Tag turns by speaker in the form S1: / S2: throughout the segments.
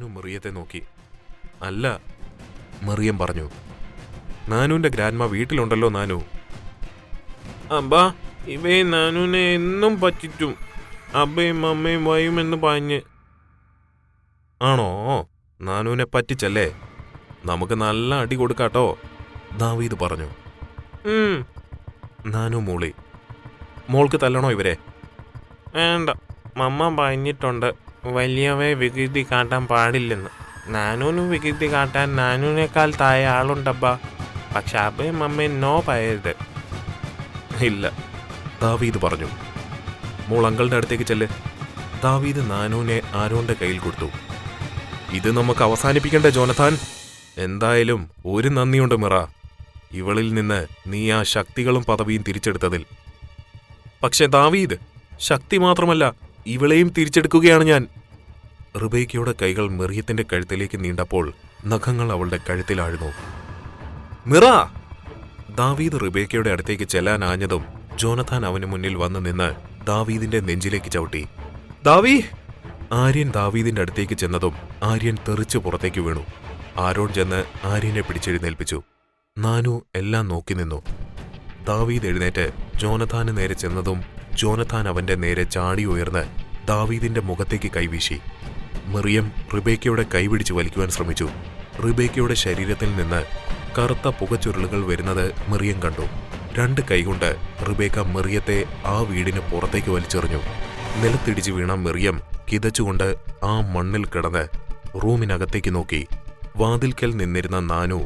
S1: നാനു മറിയത്തെ നോക്കി. അല്ല, മറിയം പറഞ്ഞു. നാനുവിന്റെ ഗ്രാൻഡ്മ വീട്ടിലുണ്ടല്ലോ നാനു.
S2: അബ്ബാ, ഇവയെ നാനുവിനെ എന്നും പറ്റിറ്റും അബ്ബയും അമ്മയും വയുമെന്ന് പറഞ്ഞ്.
S1: ആണോ? നാനുവിനെ പറ്റിച്ചല്ലേ? നമുക്ക് നല്ല അടി കൊടുക്കാട്ടോ, ദാവീദ് പറഞ്ഞു. നാനു മൂളി. മോൾക്ക് തല്ലണോ ഇവരെ?
S2: വേണ്ട, മമ്മ പറഞ്ഞിട്ടുണ്ട് വലിയവയെ വികൃതി കാട്ടാൻ പാടില്ലെന്ന്. നാനൂന് വികൃതി കാട്ടാൻ നാനൂനേക്കാൾ താഴെ ആളുണ്ടബ്ബാ. പക്ഷെ അബ്ബയും അമ്മയും നോ പറയരുത്.
S1: ഇല്ല, ദാവീദ് പറഞ്ഞു. മോൾ അങ്കിളുടെ അടുത്തേക്ക് ചെല്ല്. ദാവീദ് നാനുവിനെ ആരോന്റെ കയ്യിൽ കൊടുത്തു. ഇത് നമുക്ക് അവസാനിപ്പിക്കണ്ടേ ജോനഥാൻ? എന്തായാലും ഒരു നന്ദിയുണ്ട് മിറ, ഇവളിൽ നിന്ന് നീ ആ ശക്തികളും പദവിയും തിരിച്ചെടുത്തതിൽ. പക്ഷെ ദാവീദ്, ശക്തി മാത്രമല്ല, ഇവളെയും തിരിച്ചെടുക്കുകയാണ് ഞാൻ. റിബേക്കയുടെ കൈകൾ മിറിയത്തിന്റെ കഴുത്തിലേക്ക് നീണ്ടപ്പോൾ നഖങ്ങൾ അവളുടെ കഴുത്തിലാഴ്ന്നു. മിറ! ദാവീദ് റിബേക്കയുടെ അടുത്തേക്ക് ചെല്ലാനാഞ്ഞതും ജോനഥാൻ അവന് മുന്നിൽ വന്നു നിന്ന് ദാവീദിന്റെ നെഞ്ചിലേക്ക് ചവിട്ടി. ദാവീ! ആര്യൻ ദാവീദിന്റെ അടുത്തേക്ക് ചെന്നതും ആര്യൻ തെറിച്ചു പുറത്തേക്ക് വീണു. ആരോൺ ചെന്ന് ആര്യനെ പിടിച്ചെഴുന്നേൽപ്പിച്ചു. നാനു എല്ലാം നോക്കി നിന്നു. ദാവീദ് എഴുന്നേറ്റ് ജോനഥാന് നേരെ ചെന്നതും ജോനഥാൻ അവന്റെ നേരെ ചാടി ഉയർന്ന് ദാവീദിന്റെ മുഖത്തേക്ക് കൈവീശി. മിറിയം റിബേക്കയുടെ കൈപിടിച്ച് വലിക്കുവാൻ ശ്രമിച്ചു. റിബേക്കയുടെ ശരീരത്തിൽ നിന്ന് കറുത്ത പുകച്ചുരുളുകൾ വരുന്നത് മിറിയം കണ്ടു. 2 കൈകൊണ്ട് റിബേക്ക മിറിയത്തെ ആ വീടിന് പുറത്തേക്ക് വലിച്ചെറിഞ്ഞു. നിലത്തിടിച്ചു വീണ മിറിയം കിതച്ചുകൊണ്ട് ആ മണ്ണിൽ കിടന്ന് റൂമിനകത്തേക്ക് നോക്കി. വാതിൽക്കൽ നിന്നിരുന്ന നാനു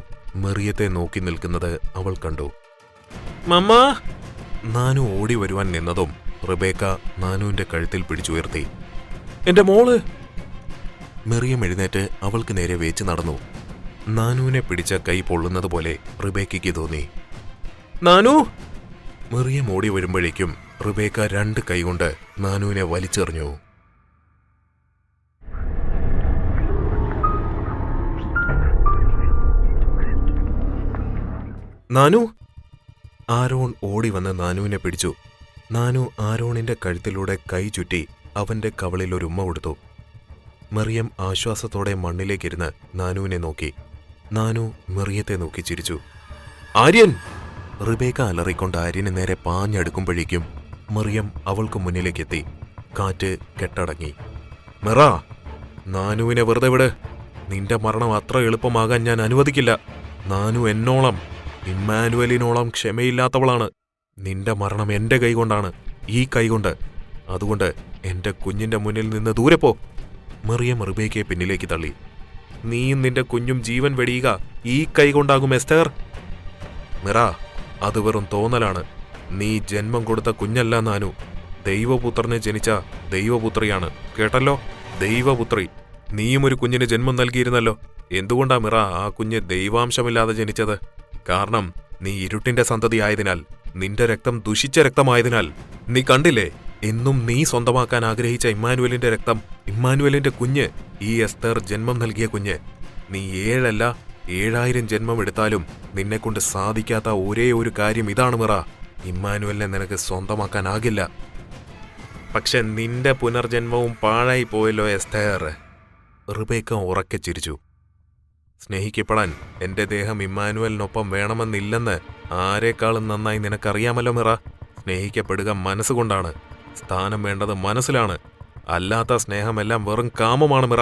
S1: മിറിയത്തെ നോക്കി നിൽക്കുന്നത് അവൾ കണ്ടു.
S2: മമ്മ!
S1: നാനു ഓടി വരുവാൻ നിന്നതും റിബേക്ക നാനുവിന്റെ കഴുത്തിൽ പിടിച്ചുയർത്തി. എന്റെ മോള്! മിറിയം എഴുന്നേറ്റ് അവൾക്ക് നേരെ വേച്ച് നടന്നു. നാനുവിനെ പിടിച്ച കൈ പൊള്ളുന്നതുപോലെ റിബേക്കയ്ക്ക് തോന്നി. നാനു! മിറിയം ഓടി വരുമ്പോഴേക്കും റിബേക്ക 2 കൈകൊണ്ട് നാനുവിനെ വലിച്ചെറിഞ്ഞു. നാനു! ആരോൺ ഓടി വന്ന് നാനുവിനെ പിടിച്ചു. നാനു ആരോണിന്റെ കഴുത്തിലൂടെ കൈ ചുറ്റി അവന്റെ കവളിൽ ഒരു ഉമ്മ കൊടുത്തു. മിറിയം ആശ്വാസത്തോടെ മണ്ണിലേക്കിരുന്ന് നാനുവിനെ നോക്കി. നാനു മിറിയത്തെ നോക്കി ചിരിച്ചു. ആര്യൻ! റിബേക്ക അലറിക്കൊണ്ട് ആര്യന് നേരെ പാഞ്ഞടുക്കുമ്പോഴേക്കും മിറിയം അവൾക്ക് മുന്നിലേക്കെത്തി. കാറ്റ് കെട്ടടങ്ങി. മിറ! നാനുവിനെ വെറുതെ വിട്. നിന്റെ മരണം അത്ര എളുപ്പമാകാൻ ഞാൻ അനുവദിക്കില്ല. നാനു എന്നോളം, ഇമ്മാനുവലിനോളം ക്ഷമയില്ലാത്തവളാണ്. നിന്റെ മരണം എന്റെ കൈകൊണ്ടാണ്, ഈ കൈകൊണ്ട്. അതുകൊണ്ട് എന്റെ കുഞ്ഞിന്റെ മുന്നിൽ നിന്ന് ദൂരെ പോ. മിറിയം റിബേക്കയെ പിന്നിലേക്ക് തള്ളി. നീയും നിന്റെ കുഞ്ഞും ജീവൻ വെടിയുക ഈ കൈകൊണ്ടാകും എസ്തേർ. മിറ, അത് വെറും തോന്നലാണ്. നീ ജന്മം കൊടുത്ത കുഞ്ഞല്ല നാനു. ദൈവപുത്രന് ജനിച്ച ദൈവപുത്രിയാണ്. കേട്ടല്ലോ? ദൈവപുത്രി. നീയും ഒരു കുഞ്ഞിന് ജന്മം നൽകിയിരുന്നല്ലോ. എന്തുകൊണ്ടാ മിറ ആ കുഞ്ഞ് ദൈവാംശമില്ലാതെ ജനിച്ചത്? കാരണം നീ ഇരുട്ടിന്റെ സന്തതി ആയതിനാൽ, നിന്റെ രക്തം ദുഷിച്ച രക്തമായതിനാൽ. നീ കണ്ടില്ലേ, എന്നും നീ സ്വന്തമാക്കാൻ ആഗ്രഹിച്ച ഇമ്മാനുവലിന്റെ രക്തം, ഇമ്മാനുവലിന്റെ കുഞ്ഞ്, ഈ എസ്തേർ ജന്മം നൽകിയ കുഞ്ഞ്. നീ 7 അല്ല 7000 ജന്മം എടുത്താലും നിന്നെക്കൊണ്ട് സാധിക്കാത്ത ഒരേ ഒരു കാര്യം ഇതാണ് മിറ. ഇമ്മാനുവലിനെ നിനക്ക് സ്വന്തമാക്കാനാകില്ല. പക്ഷെ നിന്റെ പുനർജന്മവും പാഴായി പോയല്ലോ എസ്തേർ. റിബേക്ക ഉറക്കെ ചിരിച്ചു. സ്നേഹിക്കപ്പെടാൻ എന്റെ ദേഹം ഇമ്മാനുവലിനൊപ്പം വേണമെന്നില്ലെന്ന് ആരെക്കാളും നന്നായി നിനക്കറിയാമല്ലോ മിറ. സ്നേഹിക്കപ്പെടുക മനസ്സുകൊണ്ടാണ്. സ്ഥാനം വേണ്ടത് മനസ്സിലാണ്. അല്ലാത്ത സ്നേഹമെല്ലാം വെറും കാമമാണ് മിറ.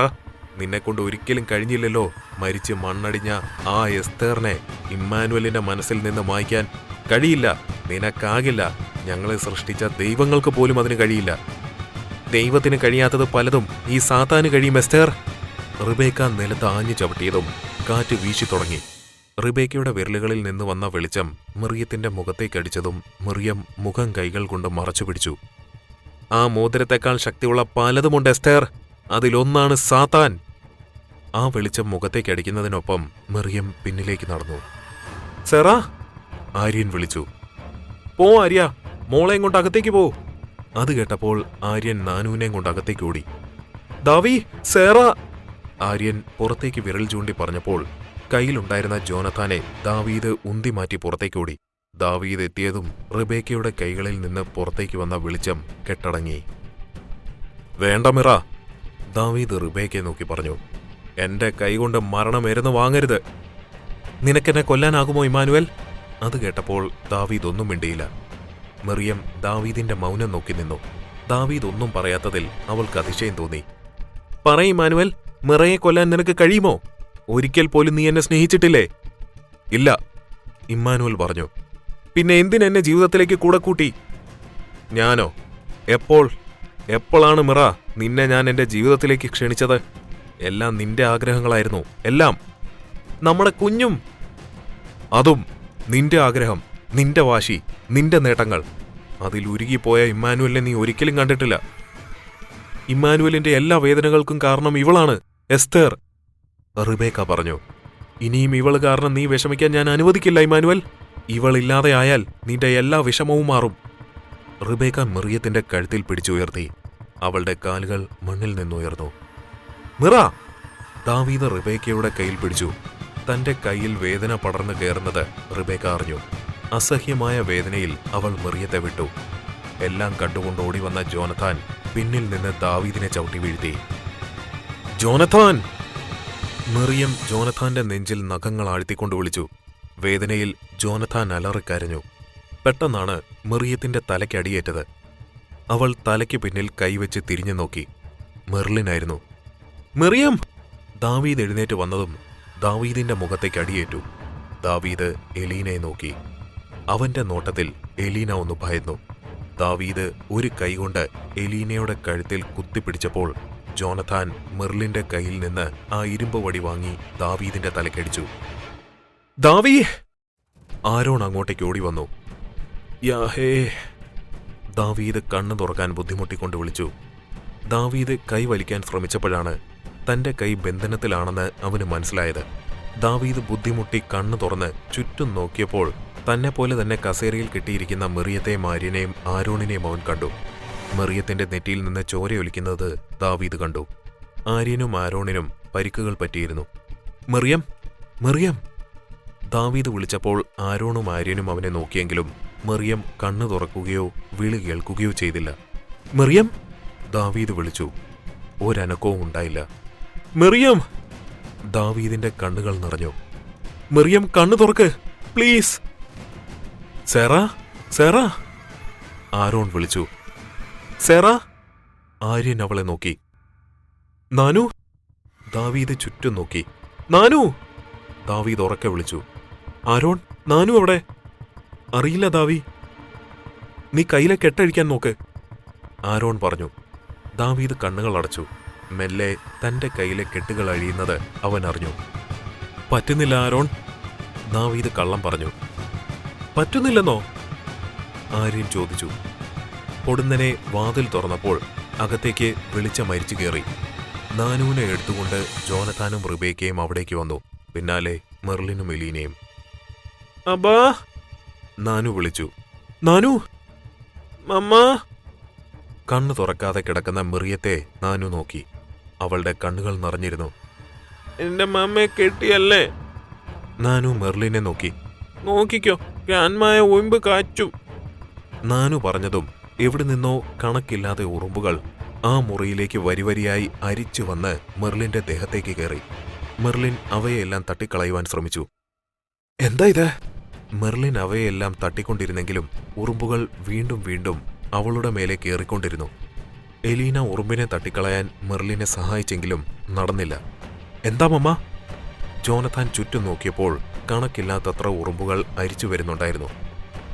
S1: നിന്നെക്കൊണ്ട് ഒരിക്കലും കഴിഞ്ഞില്ലല്ലോ മരിച്ച് മണ്ണടിഞ്ഞ ആ എസ്തേറിനെ ഇമ്മാനുവലിന്റെ മനസ്സിൽ നിന്ന് മായ്ക്കാൻ. കഴിയില്ല, നിനക്കാകില്ല. ഞങ്ങളെ സൃഷ്ടിച്ച ദൈവങ്ങൾക്ക് പോലും അതിന് കഴിയില്ല. ദൈവത്തിന് കഴിയാത്തത് പലതും ഈ സാത്താന് കഴിയും എസ്തേർ. റിബേക്ക നിലത്ത് ആഞ്ഞു ചവിട്ടിയതും കാറ്റ് വീശി തുടങ്ങി. റിബേക്കയുടെ വിരലുകളിൽ നിന്ന് വന്ന വെളിച്ചം മിറിയത്തിന്റെ മുഖത്തേക്കടിച്ചതും മിറിയം മുഖം കൈകൾ കൊണ്ട് മറച്ചു പിടിച്ചു. ആ മോതിരത്തെക്കാൾ ശക്തിയുള്ള പലതുമുണ്ട് എസ്തേർ. അതിലൊന്നാണ് സാത്താൻ. ആ വെളിച്ചം മുഖത്തേക്കടിക്കുന്നതിനൊപ്പം മിറിയം പിന്നിലേക്ക് നടന്നു. സെറ! ആര്യൻ വിളിച്ചു. പോ ആര്യ, മോളെയും കൊണ്ട് അകത്തേക്ക് പോ. അത് കേട്ടപ്പോൾ ആര്യൻ നാനുവിനെയും കൊണ്ട് അകത്തേക്ക് ഓടി. ദാവി, സേറ! ആര്യൻ പുറത്തേക്ക് വിരൽ ചൂണ്ടി പറഞ്ഞപ്പോൾ കയ്യിലുണ്ടായിരുന്ന ജോനഥാനെ ദാവീദ് ഉന്തി മാറ്റി പുറത്തേക്കോടി. ദാവീദ് എത്തിയതും റിബേക്കയുടെ കൈകളിൽ നിന്ന് പുറത്തേക്ക് വന്ന വെളിച്ചം കെട്ടടങ്ങി. വേണ്ട മിറ, ദാവീദ് റിബേക്കയെ നോക്കി പറഞ്ഞു. എന്റെ കൈകൊണ്ട് മരണമരുന്ന് വാങ്ങരുത്. നിനക്കെന്നെ കൊല്ലാനാകുമോ ഇമ്മാനുവൽ? അത് കേട്ടപ്പോൾ ദാവീദ് ഒന്നും മിണ്ടിയില്ല. മറിയം ദാവീദിന്റെ മൗനം നോക്കി നിന്നു. ദാവീദ് ഒന്നും പറയാത്തതിൽ അവൾക്ക് അതിശയം തോന്നി. പറയ് ഇമ്മാനുവൽ, മിറയെ കൊല്ലാൻ നിനക്ക് കഴിയുമോ? ഒരിക്കൽ പോലും നീ എന്നെ സ്നേഹിച്ചിട്ടില്ലേ? ഇല്ല, ഇമ്മാനുവൽ പറഞ്ഞു. പിന്നെ എന്തിനെന്നെ ജീവിതത്തിലേക്ക് കൂടെ കൂട്ടി? ഞാനോ? എപ്പോഴാണ് മിറ നിന്നെ ഞാൻ എന്റെ ജീവിതത്തിലേക്ക് ക്ഷണിച്ചത്? എല്ലാം നിന്റെ ആഗ്രഹങ്ങളായിരുന്നു, എല്ലാം. നമ്മുടെ കുഞ്ഞും. അതും നിന്റെ ആഗ്രഹം, നിന്റെ വാശി, നിന്റെ നേട്ടങ്ങൾ. അതിൽ ഉരുകിപ്പോയ ഇമ്മാനുവലിനെ നീ ഒരിക്കലും കണ്ടിട്ടില്ല. ഇമ്മാനുവലിന്റെ എല്ലാ വേദനകൾക്കും കാരണം ഇവളാണ്, എസ്തേർ. റിബേക്ക പറഞ്ഞു. ഇനിയും ഇവള് കാരണം നീ വിഷമിക്കാൻ ഞാൻ അനുവദിക്കില്ല ഇമ്മാനുവൽ. ഇവളില്ലാതെ ആയാൽ നിന്റെ എല്ലാ വിഷമവും മാറും. റിബേക്ക മിറിയത്തിന്റെ കഴുത്തിൽ പിടിച്ചുയർത്തി. അവളുടെ കാലുകൾ മണ്ണിൽ നിന്നുയർന്നു. മിറ! ദാവീദ് റിബേക്കയുടെ കയ്യിൽ പിടിച്ചു. തന്റെ കയ്യിൽ വേദന പടർന്നു കയറുന്നത് റിബേക്ക അറിഞ്ഞു. അസഹ്യമായ വേദനയിൽ അവൾ മിറിയത്തെ വിട്ടു. എല്ലാം കണ്ടുകൊണ്ട് ഓടി വന്ന ജോനഥാൻ പിന്നിൽ നിന്ന് ദാവീദിനെ ചവിട്ടി വീഴ്ത്തി. ജോനഥാൻ! മിറിയം ജോനഥാന്റെ നെഞ്ചിൽ നഖങ്ങൾ ആഴ്ത്തിക്കൊണ്ട് വിളിച്ചു. വേദനയിൽ ജോനഥാൻ അലറിക്കരഞ്ഞു. പെട്ടെന്നാണ് മിറിയത്തിന്റെ തലയ്ക്കടിയേറ്റത്. അവൾ തലയ്ക്ക് പിന്നിൽ കൈവച്ച് തിരിഞ്ഞു നോക്കി. മെർലിനായിരുന്നു. മിറിയം! ദാവീദ് എഴുന്നേറ്റ് വന്നതും ദാവീദിന്റെ മുഖത്തേക്ക് അടിയേറ്റു. ദാവീദ് എലീനയെ നോക്കി. അവന്റെ നോട്ടത്തിൽ എലീന ഒന്ന് ഭയന്നു. ദാവീദ് ഒരു കൈകൊണ്ട് എലീനയുടെ കഴുത്തിൽ കുത്തിപ്പിടിച്ചപ്പോൾ ജോനഥാൻ മെർലിന്റെ കയ്യിൽ നിന്ന് ആ ഇരുമ്പ് വടി വാങ്ങി ദാവീദിന്റെ തലക്കടിച്ചു. ദാവീ! ആരോൺ അങ്ങോട്ടേക്ക് ഓടി വന്നു. യാഹേ! ദാവീദ് കണ്ണു തുറക്കാൻ ബുദ്ധിമുട്ടിക്കൊണ്ട് വിളിച്ചു. ദാവീദ് കൈ വലിക്കാൻ ശ്രമിച്ചപ്പോഴാണ് തന്റെ കൈ ബന്ധനത്തിലാണെന്ന് അവന് മനസ്സിലായത്. ദാവീദ് ബുദ്ധിമുട്ടി കണ്ണു തുറന്ന് ചുറ്റും നോക്കിയപ്പോൾ തന്നെപ്പോലെ തന്നെ കസേരയിൽ കെട്ടിയിരിക്കുന്ന മിറിയത്തെയും ആര്യനെയും ആരോണിനെയും അവൻ കണ്ടു. മിറിയത്തിന്റെ നെറ്റിയിൽ നിന്ന് ചോരയൊലിക്കുന്നത് ദാവീദ് കണ്ടു. ആര്യനും ആരോണിനും പരിക്കുകൾ പറ്റിയിരുന്നു. മിറിയം! മിറിയം! ദാവീദ് വിളിച്ചപ്പോൾ ആരോണും ആര്യനും അവനെ നോക്കിയെങ്കിലും മിറിയം കണ്ണു തുറക്കുകയോ വിളി കേൾക്കുകയോ ചെയ്തില്ല. മിറിയം! ദാവീദ് വിളിച്ചു. ഒരനക്കവും ഉണ്ടായില്ല. മിറിയം! ദാവീദിന്റെ കണ്ണുകൾ നിറഞ്ഞു. മിറിയം, കണ്ണു തുറക്ക് പ്ലീസ്. സെറ! സെറ! ആരോൺ വിളിച്ചു. സെറ! ആര്യൻ അവളെ നോക്കി. നാനു! ദാവീദ് ചുറ്റും നോക്കി. നാനു! ദാവീദ് ഉറക്കെ വിളിച്ചു. ആരോൺ, നാനു അവിടെ? അറിയില്ല ദാവി. നീ കയ്യിലെ കെട്ടഴിക്കാൻ നോക്ക്, ആരോൺ പറഞ്ഞു. ദാവീദ് കണ്ണുകൾ അടച്ചു. മെല്ലെ തന്റെ കയ്യിലെ കെട്ടുകൾ അഴിയുന്നത് അവൻ അറിഞ്ഞു. പറ്റുന്നില്ല ആരോൺ, ദാവീദ് കള്ളം പറഞ്ഞു. പറ്റുന്നില്ലെന്നോ? ആര്യൻ ചോദിച്ചു. പൊടുന്നനെ വാതിൽ തുറന്നപ്പോൾ അകത്തേക്ക് വെളിച്ചം മരിച്ചു കയറി. നാനുവിനെ എടുത്തുകൊണ്ട് ജോനഥാനും റിബേക്കയും അവിടേക്ക് വന്നു. പിന്നാലെ മെർലിനും എലീനയും. അബാ! നാനു വിളിച്ചു. നാനു! മമ്മ! കണ്ണു തുറക്കാതെ കിടക്കുന്ന മിറിയത്തെ നാനു നോക്കി. അവളുടെ കണ്ണുകൾ നിറഞ്ഞിരുന്നു. എന്റെ മമ്മയെ കെട്ടിയല്ലേ? നാനു മെർലിനെ നോക്കി. നോക്കിക്കോ, ഗ്രാൻഡ്മായ ഉറുമ്പ് കാച്ചു. നാനു പറഞ്ഞതും എവിടെ നിന്നോ കണക്കില്ലാതെ ഉറുമ്പുകൾ ആ മുറിയിലേക്ക് വരിവരിയായി അരിച്ചു വന്ന് മെർലിന്റെ ദേഹത്തേക്ക് കയറി. മെർലിൻ അവയെല്ലാം തട്ടിക്കളയുവാൻ ശ്രമിച്ചു. എന്താ ഇത്? മെർലിൻ അവയെല്ലാം തട്ടിക്കൊണ്ടിരുന്നെങ്കിലും ഉറുമ്പുകൾ വീണ്ടും വീണ്ടും അവളുടെ മേലെ കയറിക്കൊണ്ടിരുന്നു. എലീന ഉറുമ്പിനെ തട്ടിക്കളയാൻ മെർലിനെ സഹായിച്ചെങ്കിലും നടന്നില്ല. എന്താ മമ്മ? ജോനഥാൻ ചുറ്റും നോക്കിയപ്പോൾ കണക്കില്ലാത്തത്ര ഉറുമ്പുകൾ അരിച്ചു വരുന്നുണ്ടായിരുന്നു.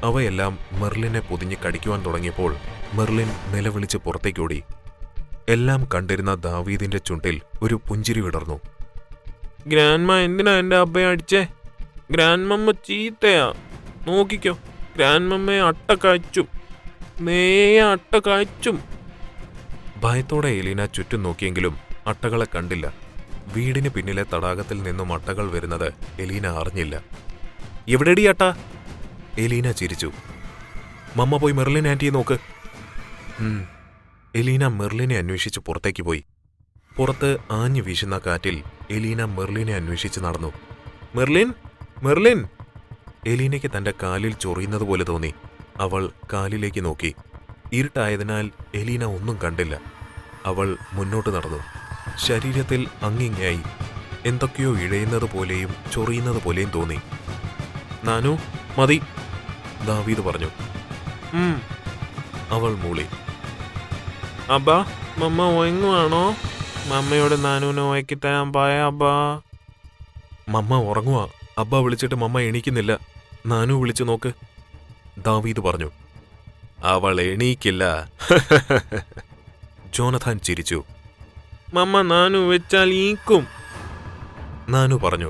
S1: അവയെല്ലാം മെർലിനെ പൊതിഞ്ഞ് കടിക്കുവാൻ തുടങ്ങിയപ്പോൾ മെർലിൻ നിലവിളിച്ച് പുറത്തേക്കോടി. എല്ലാം കണ്ടിരുന്ന ദാവീദിന്റെ ചുണ്ടിൽ ഒരു പുഞ്ചിരി വിടർന്നു. ഗ്രാൻഡ്മ എന്തിനാ എന്റെ അബ്ബയെ അടിച്ചേ? ഗ്രാൻഡ്മമ്മ ചീത്തയാ. നോക്കിക്കോ, ഗ്രാൻഡ്മമ്മയെ അട്ട കാച്ചും, അട്ട കാച്ചും. ഭയത്തോടെ എലീന ചുറ്റും നോക്കിയെങ്കിലും അട്ടകളെ കണ്ടില്ല. വീടിന് പിന്നിലെ തടാകത്തിൽ നിന്നും അട്ടകൾ വരുന്നത് എലീന അറിഞ്ഞില്ല. എവിടെടി അട്ട? എലീന ചിരിച്ചു. മമ്മ പോയി മെർലിൻ ആന്റിയെ നോക്ക്. എലീന മെർലിനെ അന്വേഷിച്ച് പുറത്തേക്ക് പോയി. പുറത്ത് ആഞ്ഞു വീശുന്ന കാറ്റിൽ എലീന മെർലിനെ അന്വേഷിച്ച് നടന്നു. മെർലിൻ! മെർലിൻ! എലീനയ്ക്ക് തന്റെ കാലിൽ ചൊറിയുന്നത് പോലെ തോന്നി. അവൾ കാലിലേക്ക് നോക്കി. ഇരുട്ടായതിനാൽ എലീന ഒന്നും കണ്ടില്ല. അവൾ മുന്നോട്ട് നടന്നു. ശരീരത്തിൽ അങ്ങിങ്ങായി എന്തൊക്കെയോ ഇഴയുന്നത് പോലെയും ചൊറിയുന്നത് പോലെയും തോന്നി. നാനു മതി, ദാവീദ് പറഞ്ഞു. അവൾ മൂളി.
S2: അബ്ബാ, മമ്മ ഉറങ്ങുവാണോ? മമ്മയോട് നാനൂനെ ഉറക്കി തരാൻ പറയാ അബ്ബാ.
S1: മമ്മ ഉറങ്ങുവാ. അബ്ബ വിളിച്ചിട്ട് മമ്മ എണീക്കുന്നില്ല. നാനു വിളിച്ചു നോക്ക്, ദാവീദ് പറഞ്ഞു. അവൾ എണീക്കില്ല. ജോനഥാൻ ചിരിച്ചു.
S2: മമ്മ നാനു വെച്ചാൽ ഈക്കും.
S1: നാനു പറഞ്ഞു.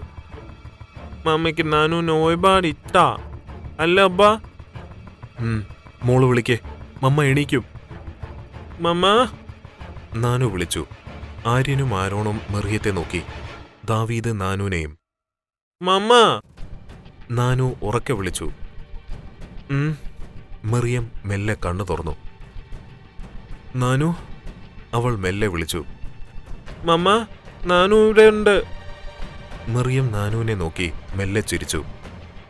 S2: മമ്മയ്ക്ക് നാനൂനെ ഒരുപാട് ഇഷ്ടാ അല്ല അബ്ബാ?
S1: മോള് വിളിക്കേ, മമ്മ എണീക്കും.
S2: മമ്മ,
S1: നാനു വിളിച്ചു. ആര്യനും ആരോണും മെറിയത്തെ നോക്കി. ദാവീദ് നാനുവിനെയും.
S2: മമ്മ,
S1: നാനു ഉറക്കെ വിളിച്ചു. മെറിയം മെല്ലെ കണ്ണു തുറന്നു. നാനു, അവൾ മെല്ലെ വിളിച്ചു.
S2: മമ്മ, നാനു ഇവിടെ ഉണ്ട്.
S1: മെറിയം നാനുവിനെ നോക്കി മെല്ലെ ചിരിച്ചു.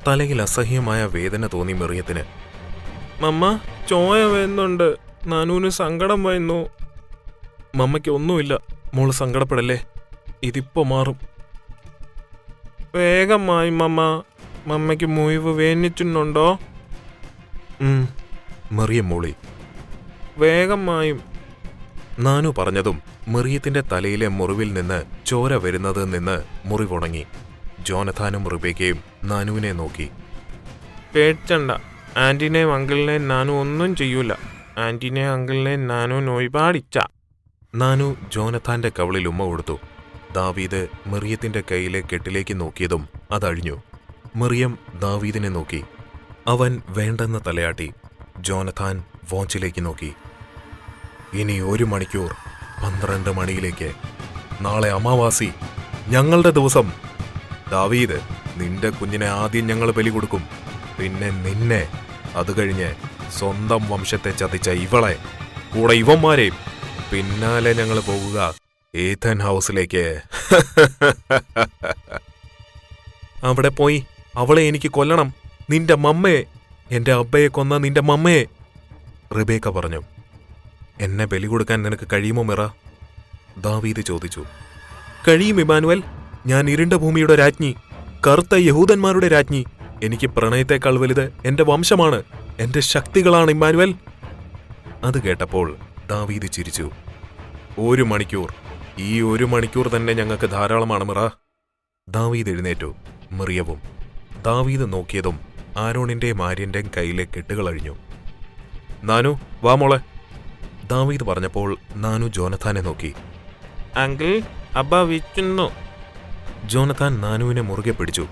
S1: തലയിൽ അസഹ്യമായ വേദന തോന്നി മെറിയത്തിന്.
S2: മമ്മ, ചോയ വരുന്നുണ്ട്. നാനൂന് സങ്കടം വരുന്നു.
S1: മമ്മയ്ക്ക് ഒന്നുമില്ല, മോള് സങ്കടപ്പെടല്ലേ, ഇതിപ്പോ മാറും.
S2: വേഗമായി മമ്മ. മമ്മയ്ക്ക് മുറിവ് വേദനിച്ചിട്ടുണ്ടോ?
S1: മെറിയം മൂളി.
S2: വേഗമായും.
S1: നാനു പറഞ്ഞതും മെറിയത്തിന്റെ തലയിലെ മുറിവിൽ നിന്ന് ചോര വരുന്നത് നിന്ന് മുറിവുണങ്ങി. ജോനഥാനും റിബേക്കയും നാനുവിനെ നോക്കി.
S2: പേടിച്ചണ്ട, ആന്റിനെയും അങ്കിളിനെയും നാനു ഒന്നും ചെയ്യൂല. ആന്റിനെയും അങ്കിളിനെയും നാനൂന് ഒരുപാടിച്ച.
S1: നാനു ജോനഥാന്റെ കവിളിൽ ഉമ്മ കൊടുത്തു. ദാവീദ് മെറിയത്തിന്റെ കയ്യിലെ കെട്ടിലേക്ക് നോക്കിയതും അതഴിഞ്ഞു. മെറിയം ദാവീദിനെ നോക്കി. അവൻ വേണ്ടെന്ന് തലയാട്ടി. ജോനഥാൻ വാച്ചിലേക്ക് നോക്കി. ഇനി 1 മണിക്കൂർ, 12 മണിയിലേക്ക്. നാളെ അമാവാസി, ഞങ്ങളുടെ ദിവസം. ദാവീദ്, നിന്റെ കുഞ്ഞിനെ ആദ്യം ഞങ്ങൾ ബലി കൊടുക്കും, പിന്നെ നിന്നെ, അത് കഴിഞ്ഞ് സ്വന്തം വംശത്തെ ചതിച്ച ഇവളെ, കൂടെ ഇവന്മാരെയും. പിന്നാലെ ഞങ്ങൾ പോകുക ഏഥൻ ഹൗസിലേക്ക്. അവിടെ പോയി അവളെ എനിക്ക് കൊല്ലണം, നിന്റെ മമ്മയെ, എന്റെ അബ്ബയെ കൊന്ന നിന്റെ മമ്മയെ, റിബേക്ക പറഞ്ഞു. എന്നെ ബലി കൊടുക്കാൻ നിനക്ക് കഴിയുമോ മിറ? ദാവീദ് ചോദിച്ചു. കഴിയും ഇമ്മാനുവൽ. ഞാൻ ഇരുണ്ട ഭൂമിയുടെ രാജ്ഞി, കറുത്ത യഹൂദന്മാരുടെ രാജ്ഞി. എനിക്ക് പ്രണയത്തെക്കാൾ വലുത് എന്റെ വംശമാണ്, എന്റെ ശക്തികളാണ് ഇമ്മാനുവൽ. അത് കേട്ടപ്പോൾ ദാവീദ് ചിരിച്ചു. 1 മണിക്കൂർ, ഈ 1 മണിക്കൂർ തന്നെ ഞങ്ങൾക്ക് ധാരാളമാണ് മിറ. ദാവീദ് എഴുന്നേറ്റു. മെറിയവും. ദാവീദ് നോക്കിയതും ആരോണിന്റെയും ആര്യന്റെയും കയ്യിലെ കെട്ടുകൾ അഴിഞ്ഞു. നാനു വാ മോളെ, ദാവീദ് പറഞ്ഞപ്പോൾ നാനു ജോനഥാനെ നോക്കി.
S2: അങ്കിൾ, അബ്ബ വിറ്റുന്നു.
S1: ജോനഥാൻ നാനുവിനെ മുറുകെ പിടിച്ചു.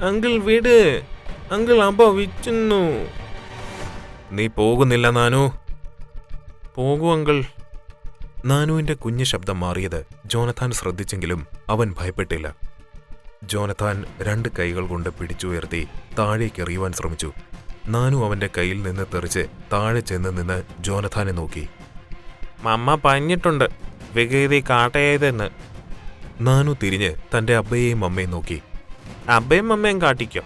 S2: അങ്കിൾ വിട്, അങ്കിൾ അബ്ബ വിറ്റുന്നു.
S1: നീ പോകുന്നില്ല നാനു.
S2: പോകൂ അങ്കിൾ.
S1: നാനുവിന്റെ കുഞ്ഞു ശബ്ദം മാറിയത് ജോനഥാൻ ശ്രദ്ധിച്ചെങ്കിലും അവൻ ഭയപ്പെട്ടില്ല. ജോനഥാൻ 2 കൈകൾ കൊണ്ട് പിടിച്ചുയർത്തി താഴേക്കെറിയുവാൻ ശ്രമിച്ചു. നാനു അവന്റെ കയ്യിൽ നിന്ന് തെറിച്ച് താഴെ ചെന്ന് നിന്ന് ജോനഥാനെ നോക്കി.
S2: മമ്മ പറഞ്ഞിട്ടുണ്ട് വികൃതി കാട്ടരുതെന്ന്.
S1: നാനു തിരിഞ്ഞ് തന്റെ അബ്ബയെയും അമ്മയും നോക്കി.
S2: അബ്ബയും അമ്മയും കാട്ടിക്കോ.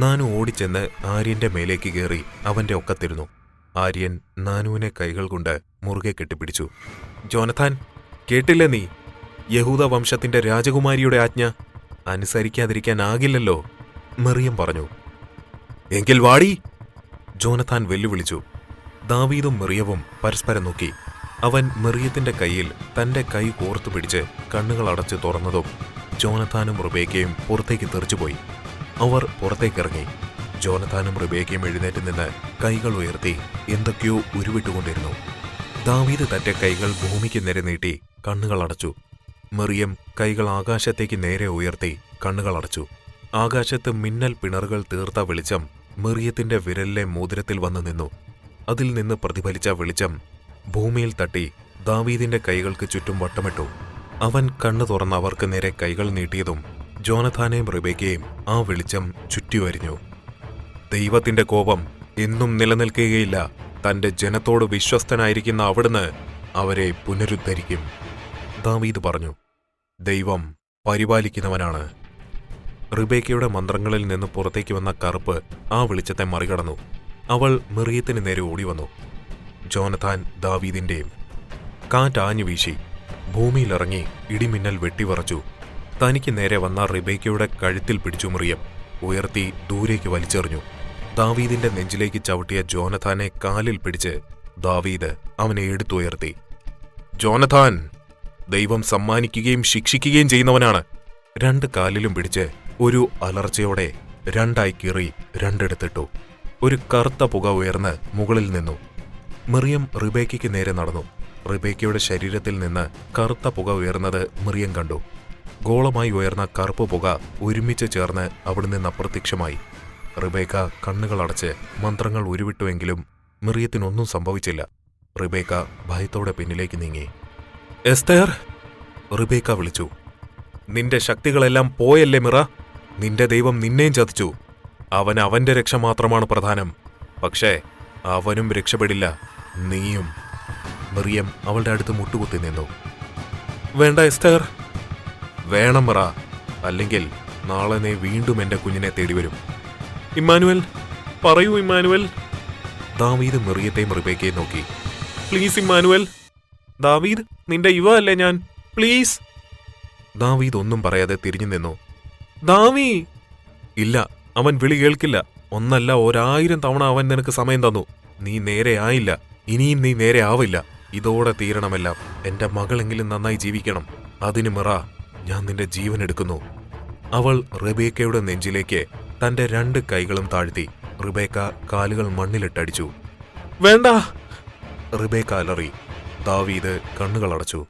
S1: നാനു ഓടിച്ചെന്ന് ആര്യന്റെ മേലേക്ക് കയറി അവന്റെ ഒക്കത്തിരുന്നു. ആര്യൻ നാനുവിനെ കൈകൾ കൊണ്ട് മുറുകെ കെട്ടിപ്പിടിച്ചു. ജോനഥാൻ, കേട്ടില്ലേ നീ? യഹൂദ വംശത്തിന്റെ രാജകുമാരിയുടെ ആജ്ഞ അനുസരിക്കാതിരിക്കാനാകില്ലല്ലോ, മെറിയം പറഞ്ഞു. എങ്കിൽ വാടി, ജോനഥാൻ വെല്ലുവിളിച്ചു. ദാവീദും മെറിയവും പരസ്പരം നോക്കി. അവൻ മെറിയത്തിന്റെ കൈയിൽ തന്റെ കൈ കോർത്തു പിടിച്ച് കണ്ണുകൾ അടച്ച് തുറന്നതും ജോനഥാനും റിബേക്കയും പുറത്തേക്ക് തെറിച്ചുപോയി. അവർ പുറത്തേക്കിറങ്ങി. ജോനഥാനും റിബേക്കയും എഴുന്നേറ്റ് നിന്ന് കൈകൾ ഉയർത്തി എന്തൊക്കെയോ ഉരുവിട്ടുകൊണ്ടിരുന്നു. ദാവീദ് തന്റെ കൈകൾ ഭൂമിക്ക് നേരെ നീട്ടി കണ്ണുകൾ അടച്ചു. മെറിയം കൈകൾ ആകാശത്തേക്ക് നേരെ ഉയർത്തി കണ്ണുകൾ അടച്ചു. ആകാശത്ത് മിന്നൽ പിണറുകൾ തീർത്ത വെളിച്ചം മെറിയത്തിന്റെ വിരലിലെ മോതിരത്തിൽ വന്നു നിന്നു. അതിൽ നിന്ന് പ്രതിഫലിച്ച വെളിച്ചം ഭൂമിയിൽ തട്ടി ദാവീദിന്റെ കൈകൾക്ക് ചുറ്റും വട്ടമിട്ടു. അവൻ കണ്ണു തുറന്ന് അവർക്ക് നേരെ കൈകൾ നീട്ടിയതും ജോനഥാനെയും റിബേക്കയെയും ആ വെളിച്ചം ചുറ്റിവരിഞ്ഞു. ദൈവത്തിന്റെ കോപം എന്നും നിലനിൽക്കുകയില്ല. തന്റെ ജനത്തോട് വിശ്വസ്തനായിരിക്കുന്ന അവിടുന്ന് അവരെ പുനരുദ്ധരിക്കും, ദാവീദ് പറഞ്ഞു. ദൈവം പരിപാലിക്കുന്നവനാണ്. റിബേക്കയുടെ മന്ത്രങ്ങളിൽ നിന്ന് പുറത്തേക്ക് വന്ന കറുപ്പ് ആ വെളിച്ചത്തെ മറികടന്നു. അവൾ മെറിയത്തിന് നേരെ ഓടിവന്നു. ജോനഥാൻ ദാവീദിന്റെയും. കാറ്റാഞ്ഞു വീശി. ഭൂമിയിലിറങ്ങി ഇടിമിന്നൽ വെട്ടിവറച്ചു. തനിക്ക് നേരെ വന്ന റിബേക്കയുടെ കഴുത്തിൽ പിടിച്ചു മറിയം ഉയർത്തി ദൂരേക്ക് വലിച്ചെറിഞ്ഞു. ദാവീദിന്റെ നെഞ്ചിലേക്ക് ചവിട്ടിയ ജോനഥാനെ കാലിൽ പിടിച്ച് ദാവീദ് അവനെ എടുത്തുയർത്തി. ജോനഥാൻ, ദൈവം സമ്മാനിക്കുകയും ശിക്ഷിക്കുകയും ചെയ്യുന്നവനാണ്. രണ്ട് കാലിലും പിടിച്ച് ഒരു അലർച്ചയോടെ രണ്ടായി കീറി രണ്ടിടത്തിട്ടു. ഒരു കറുത്ത പുക ഉയർന്ന് മുകളിൽ നിന്നു. മറിയം റിബേക്കയ്ക്ക് നേരെ നടന്നു. റിബേക്കയുടെ ശരീരത്തിൽ നിന്ന് കറുത്ത പുക ഉയർന്നത് മറിയം കണ്ടു. ഗോളമായി ഉയർന്ന കറുപ്പ് പുക ഒരുമിച്ച് ചേർന്ന് അവിടെ നിന്ന് അപ്രത്യക്ഷമായി. റിബേക്ക കണ്ണുകളടച്ച് മന്ത്രങ്ങൾ ഉരുവിട്ടുവെങ്കിലും മറിയത്തിനൊന്നും സംഭവിച്ചില്ല. റിബേക്ക ഭയത്തോടെ പിന്നിലേക്ക് നീങ്ങി. എസ്തേർ, റിബേക്ക വിളിച്ചു. നിന്റെ ശക്തികളെല്ലാം പോയല്ലേ മിറ? നിന്റെ ദൈവം നിന്നെയും ചതിച്ചു. അവന്റെ രക്ഷ മാത്രമാണ് പ്രധാനം. പക്ഷേ അവനും രക്ഷപ്പെടില്ല, നീയും. മറിയം അവളുടെ അടുത്ത് മുട്ടുകുത്തി നിന്നു. വേണ്ട എസ്തേർ. വേണം മിറ, അല്ലെങ്കിൽ നാളെ നീ വീണ്ടും എന്റെ കുഞ്ഞിനെ തേടി വരും. ഇമ്മാനുവൽ, പറയൂ ഇമ്മാനുവൽ. ദാവീദ് മറിയത്തെയും റിബേക്കയെയും നോക്കി. Please Emmanuel. ദാവീദ്, നിന്റെ യുവ അല്ലേ ഞാൻ, പ്ലീസ്. ദാവീദ് ഒന്നും പറയാതെ തിരിഞ്ഞു നിന്നു. ദാവീ. ഇല്ല, അവൻ വിളി കേൾക്കില്ല. ഒന്നല്ല 1000 തവണ അവൻ നിനക്ക് സമയം തന്നു. നീ നേരെ ആയില്ല, ഇനിയും നീ നേരെ ആവില്ല. ഇതോടെ തീരണമെല്ലാം. എന്റെ മകളെങ്കിലും നന്നായി ജീവിക്കണം. അതിന് മിറ, ഞാൻ നിന്റെ ജീവൻ എടുക്കുന്നു. അവൾ റിബേക്കയുടെ നെഞ്ചിലേക്ക് തന്റെ 2 കൈകളും താഴ്ത്തി. റിബേക്ക കാലുകൾ മണ്ണിലിട്ടടിച്ചു. വേണ്ട, റിബേക്ക അലറി. ദാവീദ് കണ്ണുകളടച്ചു.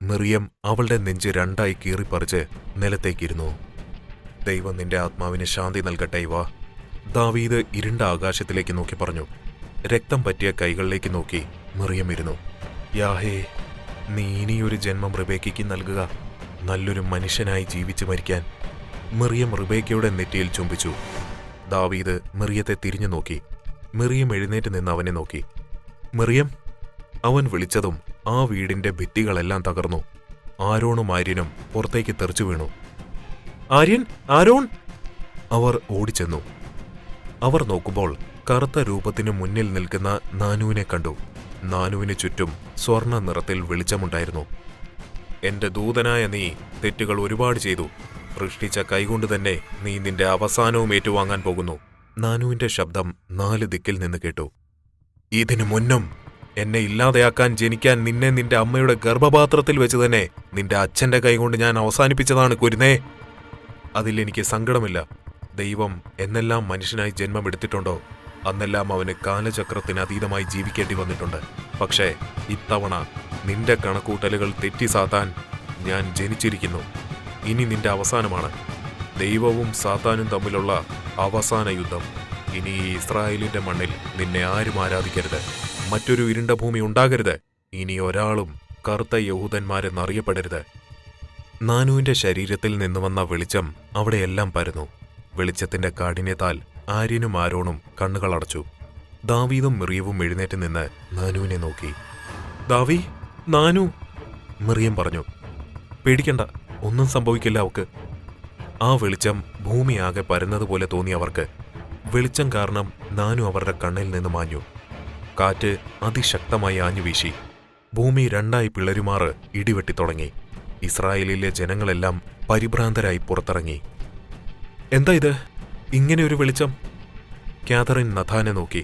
S1: മറിയം അവളുടെ നെഞ്ച് 2ആയി കീറിപ്പറിച്ച് നിലത്തേക്കിരുന്നു. ദൈവം നിന്റെ ആത്മാവിന് ശാന്തി നൽകട്ടെ ഇവ. ദാവീദ് ഇരുണ്ട ആകാശത്തിലേക്ക് നോക്കി പറഞ്ഞു. രക്തം പറ്റിയ കൈകളിലേക്ക് നോക്കി മറിയം ഇരുന്നു. യാഹേ, നീ ഇനിയൊരു ജന്മം റിബേക്കയ്ക്ക് നൽകുക, നല്ലൊരു മനുഷ്യനായി ജീവിച്ചു മരിക്കാൻ. മറിയം റിബേക്കയുടെ നെറ്റിയിൽ ചുംബിച്ചു. ദാവീദ് മറിയത്തെ തിരിഞ്ഞു നോക്കി. മറിയം എഴുന്നേറ്റ് നിന്ന് അവനെ നോക്കി. മറിയം. അവൻ വിളിച്ചതും ആ വീടിന്റെ ഭിത്തികളെല്ലാം തകർന്നു. ആരോണും ആര്യനും പുറത്തേക്ക് തെറിച്ചു വീണു. ആര്യൻ, ആരോൺ! അവർ ഓടിച്ചെന്നു. അവർ നോക്കുമ്പോൾ കറുത്ത രൂപത്തിനു മുന്നിൽ നിൽക്കുന്ന നാനുവിനെ കണ്ടു. നാനുവിന് ചുറ്റും സ്വർണ്ണ നിറത്തിൽ വെളിച്ചമുണ്ടായിരുന്നു. എന്റെ ദൂതനായ നീ തെറ്റുകൾ ഒരുപാട് ചെയ്തു. സൃഷ്ടിച്ച കൈകൊണ്ട് തന്നെ നീ നിന്റെ അവസാനവും ഏറ്റുവാങ്ങാൻ പോകുന്നു. നാനുവിന്റെ ശബ്ദം 4 ദിക്കിൽ നിന്ന് കേട്ടു. ഇതിനു മുന്നും എന്നെ ഇല്ലാതെയാക്കാൻ ജനിക്കാൻ നിന്നെ നിന്റെ അമ്മയുടെ ഗർഭപാത്രത്തിൽ വെച്ച് തന്നെ നിന്റെ അച്ഛന്റെ കൈകൊണ്ട് ഞാൻ അവസാനിപ്പിച്ചതാണ് കുരുന്നേ. അതിലെനിക്ക് സങ്കടമില്ല. ദൈവം എന്നെല്ലാം മനുഷ്യനായി ജന്മമെടുത്തിട്ടുണ്ടോ അന്നെല്ലാം അവന് കാലചക്രത്തിന് അതീതമായി ജീവിക്കേണ്ടി വന്നിട്ടുണ്ട്. പക്ഷേ ഇത്തവണ നിന്റെ കണക്കൂട്ടലുകൾ തെറ്റി സാത്താൻ ഞാൻ ജനിച്ചിരിക്കുന്നു. ഇനി നിന്റെ അവസാനമാണ്. ദൈവവും സാത്താനും തമ്മിലുള്ള അവസാന യുദ്ധം. ഇനി ഈ ഇസ്രായേലിന്റെ മണ്ണിൽ നിന്നെ ആരും ആരാധിക്കരുത്. മറ്റൊരു ഇരുണ്ട ഭൂമി ഉണ്ടാകരുത്. ഇനി ഒരാളും കറുത്ത യഹൂദന്മാരെന്നറിയപ്പെടരുത്. നാനുവിന്റെ ശരീരത്തിൽ നിന്ന് വന്ന വെളിച്ചം അവിടെയെല്ലാം പരന്നു. വെളിച്ചത്തിന്റെ കാഠിന്യത്താൽ ആര്യനും ആരോണും കണ്ണുകളടച്ചു. ദാവീദും മിറിയവും എഴുന്നേറ്റ് നിന്ന് നാനുവിനെ നോക്കി. ദാവീ, നാനു, മിറിയം പറഞ്ഞു. പേടിക്കണ്ട, ഒന്നും സംഭവിക്കില്ല അവക്ക്. ആ വെളിച്ചം ഭൂമിയാകെ പരന്നതുപോലെ തോന്നി അവർക്ക്. വെളിച്ചം കാരണം നാനു അവരുടെ കണ്ണിൽ നിന്ന് മാഞ്ഞു. കാറ്റ് അതിശക്തമായി ആഞ്ഞുവീശി. ഭൂമി 2ആയി പിളരുമാറ് ഇടിവെട്ടി തുടങ്ങി. ഇസ്രായേലിലെ ജനങ്ങളെല്ലാം പരിഭ്രാന്തരായി പുറത്തിറങ്ങി. എന്താ ഇത്, ഇങ്ങനെ ഒരു വെളിച്ചം? കാതറിൻ നഥാനെ നോക്കി.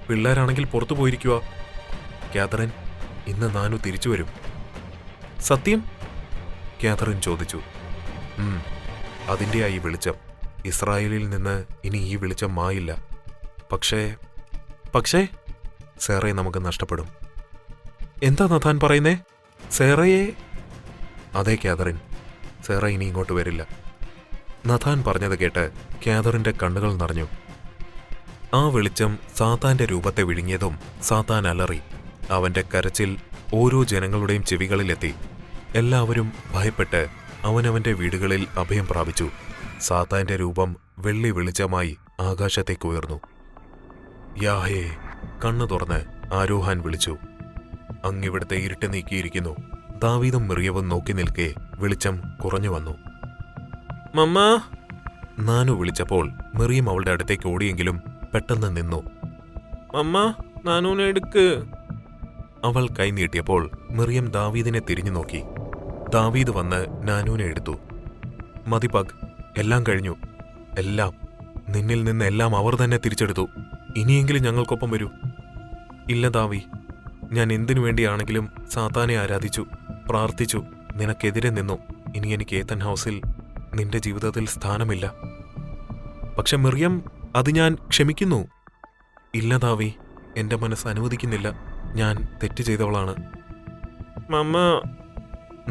S1: പിള്ളേരാണെങ്കിൽ പുറത്തു പോയിരിക്കുക. കാതറിൻ, ഇന്ന് നാനു തിരിച്ചു വരും. സത്യം? കാതറിൻ ചോദിച്ചു. അതിൻ്റെയായി വെളിച്ചം. ഇസ്രായേലിൽ നിന്ന് ഇനി ഈ വെളിച്ചം മായില്ല. പക്ഷേ സേറയെ നമുക്ക് നഷ്ടപ്പെടും. എന്താ നഥാൻ പറയുന്നേ? സേറയെ? അതെ കാതറിൻ, സേറ ഇനി ഇങ്ങോട്ട് വരില്ല. നഥാൻ പറഞ്ഞത് കേട്ട് കാതറിന്റെ കണ്ണുകൾ നിറഞ്ഞു. ആ വെളിച്ചം സാത്താന്റെ രൂപത്തെ വിഴുങ്ങിയതും സാത്താൻ അലറി. അവന്റെ കരച്ചിൽ ഓരോ ജനങ്ങളുടെയും ചെവികളിലെത്തി. എല്ലാവരും ഭയപ്പെട്ട് അവനവന്റെ വീടുകളിൽ അഭയം പ്രാപിച്ചു. സാത്താന്റെ രൂപം വെള്ളി വെളിച്ചമായി ആകാശത്തേക്ക് ഉയർന്നു. യാഹേ, കണ്ണു തുറന്ന് ആരോഹാൻ വിളിച്ചു. അങ്ങിവിടുത്തെ ഇരുട്ട് നീക്കിയിരിക്കുന്നു. ദാവീദും മിറിയവും നോക്കി നിൽക്കെ വെളിച്ചം കുറഞ്ഞു വന്നു. മമ്മ! നാനു വിളിച്ചപ്പോൾ മിറിയം അവളുടെ അടുത്തേക്ക് ഓടിയെങ്കിലും പെട്ടെന്ന് നിന്നു. മമ്മ, നാനൂനെ എടുക്ക്. അവൾ കൈ നീട്ടിയപ്പോൾ മിറിയം ദാവീദിനെ തിരിഞ്ഞു നോക്കി. ദാവീദ് വന്ന് നാനൂനെ എടുത്തു. മതി പഗ്, എല്ലാം കഴിഞ്ഞു. എല്ലാം നിന്നിൽ നിന്ന് എല്ലാം അവർ തന്നെ തിരിച്ചെടുത്തു. ഇനിയെങ്കിലും ഞങ്ങൾക്കൊപ്പം വരൂ. ഇല്ല ദാവി, ഞാൻ എന്തിനു വേണ്ടിയാണെങ്കിലും സാത്താനെ ആരാധിച്ചു, പ്രാർത്ഥിച്ചു, നിനക്കെതിരെ നിന്നു. ഇനി എനിക്ക് ഏത്തൻ ഹൗസിൽ നിന്റെ ജീവിതത്തിൽ സ്ഥാനമില്ല. പക്ഷെ മിറിയം, അത് ഞാൻ ക്ഷമിക്കുന്നു. ഇല്ല ദാവി, എന്റെ മനസ്സ് അനുവദിക്കുന്നില്ല. ഞാൻ തെറ്റ് ചെയ്തവളാണ്.
S2: മമ്മ,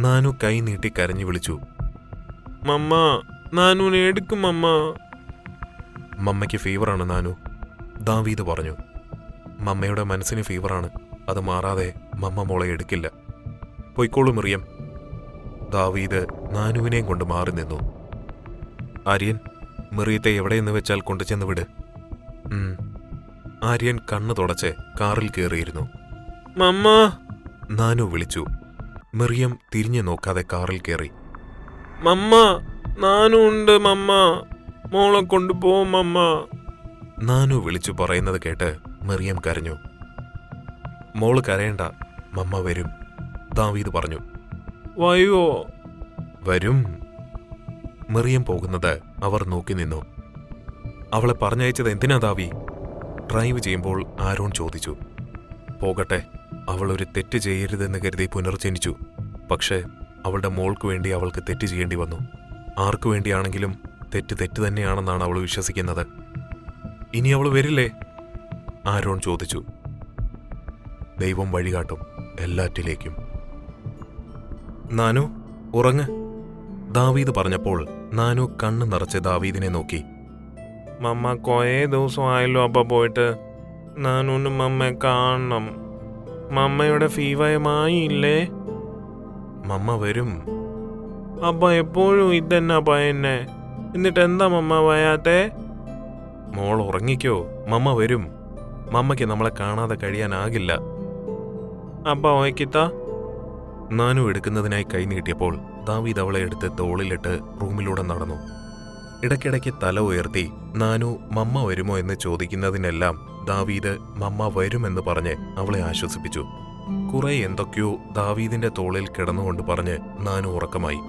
S1: നാനു കൈ നീട്ടി കരഞ്ഞു വിളിച്ചു.
S2: മമ്മ, നാനൂനെ എടുക്കും മമ്മ.
S1: മമ്മയ്ക്ക് ഫീവറാണ് നാനു, ദാവീദ് പറഞ്ഞു. മമ്മയുടെ മനസ്സിന് ഫീവറാണ്. അത് മാറാതെ മമ്മ മോളെ എടുക്കില്ല. പൊയ്ക്കോളൂ മിറിയം. ദാവീദ് നാനുവിനെയും കൊണ്ട് മാറി നിന്നു. ആര്യൻ, മിറിയത്തെ എവിടെയെന്ന് വെച്ചാൽ കൊണ്ടുചെന്ന് വിട്. ആര്യൻ കണ്ണു തുടച്ച് കാറിൽ കയറിയിരുന്നു.
S2: മമ്മ,
S1: നാനു വിളിച്ചു. മിറിയം തിരിഞ്ഞു നോക്കാതെ കാറിൽ കയറി.
S2: മമ്മ, നാനു ഉണ്ട് മമ്മ, മോളെ കൊണ്ടുപോവും മമ്മ.
S1: നാനു വിളിച്ചു പറയുന്നത് കേട്ട് മിറിയം കരഞ്ഞു. മോള് കരയണ്ട, മമ്മ വരും, ദാവീദ് പറഞ്ഞു.
S2: വയോ?
S1: വരും. മിറിയം പോകുന്നത് അവർ നോക്കി നിന്നു. അവളെ പറഞ്ഞയച്ചത് എന്തിനാ ദാവി? ഡ്രൈവ് ചെയ്യുമ്പോൾ ആരോൺ ചോദിച്ചു. പോകട്ടെ, അവൾ ഒരു തെറ്റ് ചെയ്യരുതെന്ന് കരുതി പുനർജനിച്ചു. പക്ഷേ അവളുടെ മോൾക്ക് വേണ്ടി അവൾക്ക് തെറ്റ് ചെയ്യേണ്ടി വന്നു. ആർക്കു വേണ്ടിയാണെങ്കിലും തെറ്റ് തെറ്റ് തന്നെയാണെന്നാണ് അവൾ വിശ്വസിക്കുന്നത്. ഇനി അവൾ വരില്ലേ? ആരോൺ ചോദിച്ചു. ദൈവം വഴികാട്ടും എല്ലാറ്റിലേക്കും. നാനു, ഉറങ്ങ്, ദാവീദ് പറഞ്ഞപ്പോൾ നാനു കണ്ണു നിറച്ച് ദാവീദിനെ നോക്കി.
S2: മമ്മ, കുറേ ദിവസമായല്ലോ അപ്പ പോയിട്ട്. നാനൂന് മമ്മയെ കാണണം. മമ്മയുടെ ഫീവയമായില്ലേ?
S1: മമ്മ വരും.
S2: അപ്പ എപ്പോഴും ഇതെന്നാ പയ്യന്നെ. എന്നിട്ട് എന്താ മമ്മ വയാത്തെ?
S1: മോൾ ഉറങ്ങിക്കോ, മമ്മ വരും. മമ്മയ്ക്ക് നമ്മളെ കാണാതെ കഴിയാനാകില്ല.
S2: അപ്പ ഒയക്കിത്ത.
S1: നാനു എടുക്കുന്നതിനായി കൈ നീട്ടിയപ്പോൾ ദാവീദ് അവളെ എടുത്ത് തോളിലിട്ട് റൂമിലൂടെ നടന്നു. ഇടയ്ക്കിടയ്ക്ക് തല ഉയർത്തി നാനു മമ്മ വരുമോ എന്ന് ചോദിക്കുന്നതിനെല്ലാം ദാവീദ് മമ്മ വരുമെന്ന് പറഞ്ഞ് അവളെ ആശ്വസിപ്പിച്ചു. കുറെ എന്തൊക്കെയോ ദാവീദിന്റെ തോളിൽ കിടന്നുകൊണ്ട് പറഞ്ഞ് നാനു ഉറക്കമായി.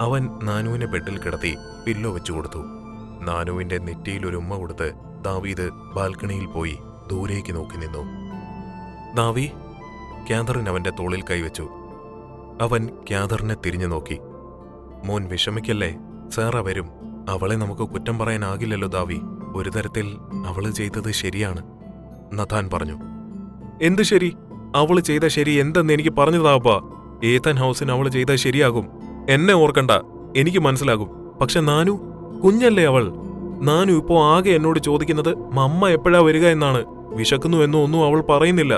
S1: അവൻ നാനുവിനെ ബെഡിൽ കിടത്തി പില്ലോ വെച്ചു കൊടുത്തു. നാനുവിന്റെ നെറ്റിയിൽ ഒരു ഉമ്മ കൊടുത്ത് ദാവീദ് ബാൽക്കണിയിൽ പോയി ദൂരേക്ക് നോക്കി നിന്നു. ദാവി, ക്യാദറിൻ അവന്റെ തോളിൽ കൈവച്ചു. അവൻ ക്യാദറിനെ തിരിഞ്ഞു നോക്കി. മോൻ വിഷമിക്കല്ലേ, സാറ വരും. അവളെ നമുക്ക് കുറ്റം പറയാനാകില്ലല്ലോ ദാവി. ഒരു തരത്തിൽ അവള് ചെയ്തത് ശരിയാണ്, നഥാൻ പറഞ്ഞു. എന്ത് ശരി? അവള് ചെയ്ത ശരി എന്തെന്ന് എനിക്ക് പറഞ്ഞതാപ്പാ. ഏത്തൻ ഹൗസിന് അവള് ചെയ്ത ശരിയാകും. എന്നെ ഓർക്കണ്ട, എനിക്ക് മനസ്സിലാകും. പക്ഷെ നാനു, കുഞ്ഞല്ലേ അവൾ. നാനു ഇപ്പോ ആകെ എന്നോട് ചോദിക്കുന്നത് മമ്മ എപ്പോഴാ വരിക എന്നാണ്. വിശക്കുന്നു എന്നോ ഒന്നും അവൾ പറയുന്നില്ല.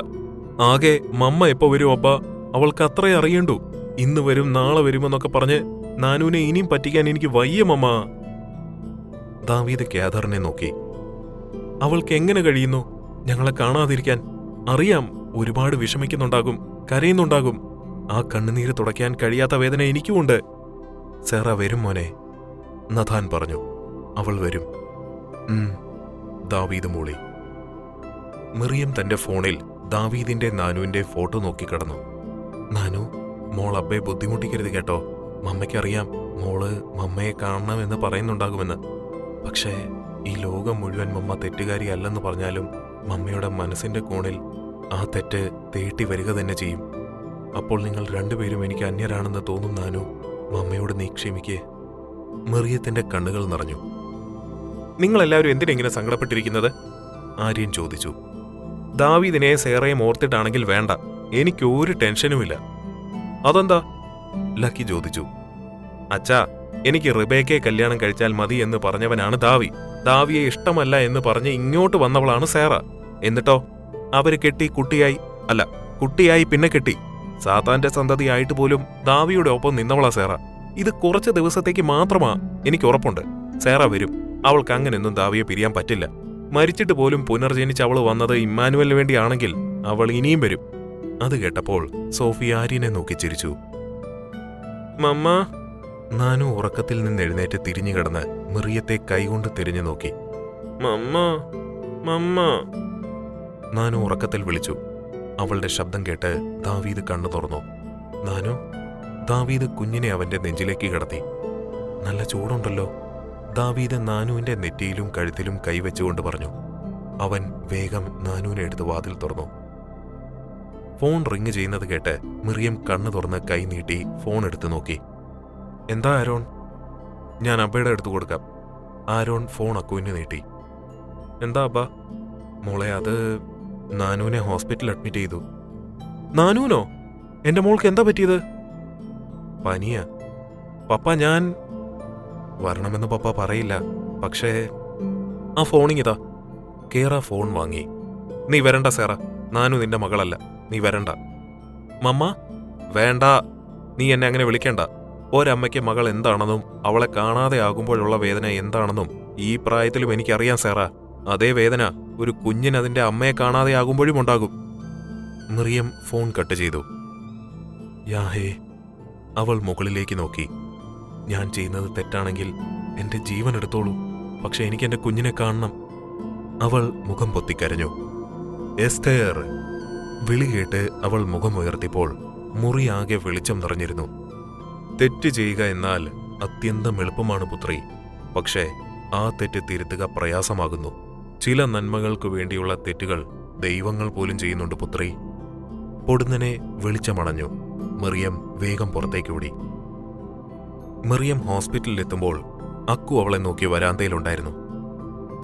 S1: ആകെ മമ്മ എപ്പോ വരും അപ്പാ, അവൾക്ക് അത്രേ അറിയണ്ടു. ഇന്ന് വരും നാളെ വരുമെന്നൊക്കെ പറഞ്ഞ് നാനുവിനെ ഇനിയും പറ്റിക്കാൻ എനിക്ക് വയ്യ മമ്മ. ദാവീദ് ക്യാദറിനെ നോക്കി. അവൾക്ക് എങ്ങനെ കഴിയുന്നു ഞങ്ങളെ കാണാതിരിക്കാൻ? അറിയാം, ഒരുപാട് വിഷമിക്കുന്നുണ്ടാകും, കരയുന്നുണ്ടാകും. ആ കണ്ണുനീര് തുടയ്ക്കാൻ കഴിയാത്ത വേദന എനിക്കുമുണ്ട്. സേറ വരും മോനെ, നഥാൻ പറഞ്ഞു. അവൾ വരും. ദാവീദ് മൂളി. മിറിയം തന്റെ ഫോണിൽ ദാവീദിന്റെ നാനുവിന്റെ ഫോട്ടോ നോക്കിക്കിടന്നു. നാനു, മോൾ അബ്ബെ ബുദ്ധിമുട്ടിക്കരുത് കേട്ടോ. മമ്മയ്ക്കറിയാം മോള് മമ്മയെ കാണണമെന്ന് പറയുന്നുണ്ടാകുമെന്ന്. പക്ഷേ ഈ ലോകം മുഴുവൻ മമ്മ തെറ്റുകാരിയല്ലെന്ന് പറഞ്ഞാലും മമ്മയുടെ മനസ്സിന്റെ കോണിൽ ആ തെറ്റ് തേട്ടി വരിക തന്നെ ചെയ്യും. അപ്പോൾ നിങ്ങൾ രണ്ടുപേരും എനിക്ക് അന്യരാണെന്ന് തോന്നും നാനു. മമ്മയോട് നീ ക്ഷമിക്കേ. മെറിയത്തിന്റെ കണ്ണുകൾ നിറഞ്ഞു. നിങ്ങളെല്ലാവരും എന്തിനെങ്ങനെ സങ്കടപ്പെട്ടിരിക്കുന്നത്? ആര്യൻ ചോദിച്ചു. ദാവീദിനെ സേറയും ഓർത്തിട്ടാണെങ്കിൽ വേണ്ട, എനിക്ക് ഒരു ടെൻഷനുമില്ല. അതെന്താ? ലക്കി ചോദിച്ചു. അച്ഛാ, എനിക്ക് റിബേക്കയെ കല്യാണം കഴിച്ചാൽ മതി എന്ന് പറഞ്ഞവനാണ് ദാവി. ദാവിയെ ഇഷ്ടമല്ല എന്ന് പറഞ്ഞ് ഇങ്ങോട്ട് വന്നവളാണ് സേറ. എന്നിട്ടോ അവര് കെട്ടി, കുട്ടിയായി പിന്നെ കെട്ടി. സാത്താന്റെ സന്തതിയായിട്ട് പോലും ദാവിയുടെ ഒപ്പം നിന്നവളാ സേറ. ഇത് കുറച്ച് ദിവസത്തേക്ക് മാത്രമാ. എനിക്ക് ഉറപ്പുണ്ട് സേറ വരും. അവൾക്ക് അങ്ങനെയൊന്നും ദാവിയെ പിരിയാൻ പറ്റില്ല. മരിച്ചിട്ട് പോലും പുനർജനിച്ച് അവൾ വന്നത് ഇമ്മാനുവലിന് വേണ്ടിയാണെങ്കിൽ അവൾ ഇനിയും വരും. അത് കേട്ടപ്പോൾ സോഫി ആര്യനെ നോക്കി ചിരിച്ചു.
S2: മമ്മ.
S1: നാനു ഉറക്കത്തിൽ നിന്ന് എഴുന്നേറ്റ് തിരിഞ്ഞു കിടന്ന് മിറിയത്തെ കൈകൊണ്ട് തിരിഞ്ഞു നോക്കി.
S2: മമ്മ, മമ്മ.
S1: നാനു ഉറക്കത്തിൽ വിളിച്ചു. അവളുടെ ശബ്ദം കേട്ട് ദാവീദ് കണ്ണു തുറന്നു. നാനു. ദാവീദ് കുഞ്ഞിനെ അവന്റെ നെഞ്ചിലേക്ക് കിടത്തി. നല്ല ചൂടുണ്ടല്ലോ. ദാവീദ് നാനുവിന്റെ നെറ്റിയിലും കഴുത്തിലും കൈവച്ചുകൊണ്ട് പറഞ്ഞു. അവൻ വേഗം നാനുവിനെ എടുത്ത് വാതിൽ തുറന്നു. ഫോൺ റിങ് ചെയ്യുന്നത് കേട്ട് മിറിയം കണ്ണു തുറന്ന് കൈ നീട്ടി ഫോൺ എടുത്തു നോക്കി. എന്താ ആരോൺ? ഞാൻ അബ്ബയുടെ അടുത്ത് കൊടുക്കാം. ആരോൺ ഫോൺ അക്കുവിന് നീട്ടി. എന്താ അബ്ബ? മോളെ, അത് നാനുവിനെ ഹോസ്പിറ്റലിൽ അഡ്മിറ്റ് ചെയ്തു. നാനുവിനോ? എന്റെ മോൾക്ക് എന്താ പറ്റിയത്? പനിയാ പപ്പ. ഞാൻ വരണമെന്ന് പപ്പ പറയില്ല, പക്ഷേ ആ ഫോണിങ്ങിതാ. കേറ ഫോൺ വാങ്ങി. നീ വരണ്ട സേറ, നാനു നിന്റെ മകളല്ല, നീ വരണ്ട. മമ്മ വേണ്ട, നീ എന്നെ അങ്ങനെ വിളിക്കണ്ട. ഒരമ്മയ്ക്ക് മകൾ എന്താണെന്നും അവളെ കാണാതെ ആകുമ്പോഴുള്ള വേദന എന്താണെന്നും ഈ പ്രായത്തിലും എനിക്കറിയാം സേറ. അതേ വേദന ഒരു കുഞ്ഞിന് അതിന്റെ അമ്മയെ കാണാതെ ആകുമ്പോഴും ഉണ്ടാകും. മിറിയം ഫോൺ കട്ട് ചെയ്തു. യാഹേ. അവൾ മുകളിലേക്ക് നോക്കി. ഞാൻ ചെയ്യുന്നത് തെറ്റാണെങ്കിൽ എന്റെ ജീവൻ എടുത്തോളൂ, പക്ഷെ എനിക്ക് എന്റെ കുഞ്ഞിനെ കാണണം. അവൾ മുഖം പൊത്തിക്കരഞ്ഞു. എസ്തേർ. വിളി കേട്ട് അവൾ മുഖമുയർത്തിയപ്പോൾ മുറിയാകെ വെളിച്ചം നിറഞ്ഞിരുന്നു. തെറ്റ് ചെയ്യുക എന്നാൽ അത്യന്തം എളുപ്പമാണ് പുത്രി, പക്ഷേ ആ തെറ്റ് തിരുത്തുക പ്രയാസമാകുന്നു. ചില നന്മകൾക്കു വേണ്ടിയുള്ള തെറ്റുകൾ ദൈവങ്ങൾ പോലും ചെയ്യുന്നുണ്ട് പുത്രി. പൊടുന്നനെ വെളിച്ചമണഞ്ഞു. മിറിയം വേഗം പുറത്തേക്കോടി. മിറിയം ഹോസ്പിറ്റലിലെത്തുമ്പോൾ അക്കു അവളെ നോക്കി വരാന്തയിലുണ്ടായിരുന്നു.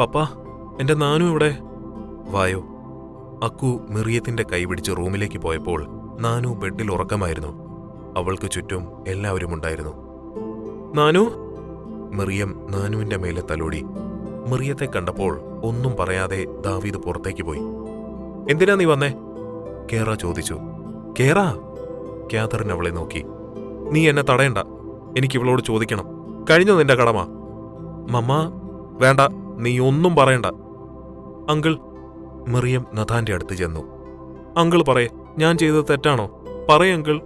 S1: പപ്പ, എന്റെ നാനു ഇവിടെ. വായോ. അക്കു മിറിയത്തിന്റെ കൈപിടിച്ച് റൂമിലേക്ക് പോയപ്പോൾ നാനു ബെഡിൽ ഉറക്കമായിരുന്നു. അവൾക്ക് ചുറ്റും എല്ലാവരും ഉണ്ടായിരുന്നു. നാനു. മിറിയം നാനുവിന്റെ മേലെ തലോടി. മിറിയത്തെ കണ്ടപ്പോൾ ഒന്നും പറയാതെ ദാവീദ് പുറത്തേക്ക് പോയി. എന്തിനാ നീ വന്നേ? കേറ ചോദിച്ചു. കേറ? കാതറിൻ അവളെ നോക്കി. നീ എന്നെ തടയണ്ട, എനിക്കിവളോട് ചോദിക്കണം. കഴിഞ്ഞോ നിന്റെ കടമ? മമ്മ വേണ്ട, നീ ഒന്നും പറയണ്ട. അങ്കിൾ. മിറിയം നഥാന്റെ അടുത്ത് ചെന്നു. അങ്കിൾ പറയേ, ഞാൻ ചെയ്തത് തെറ്റാണോ? പറയങ്കിൾ.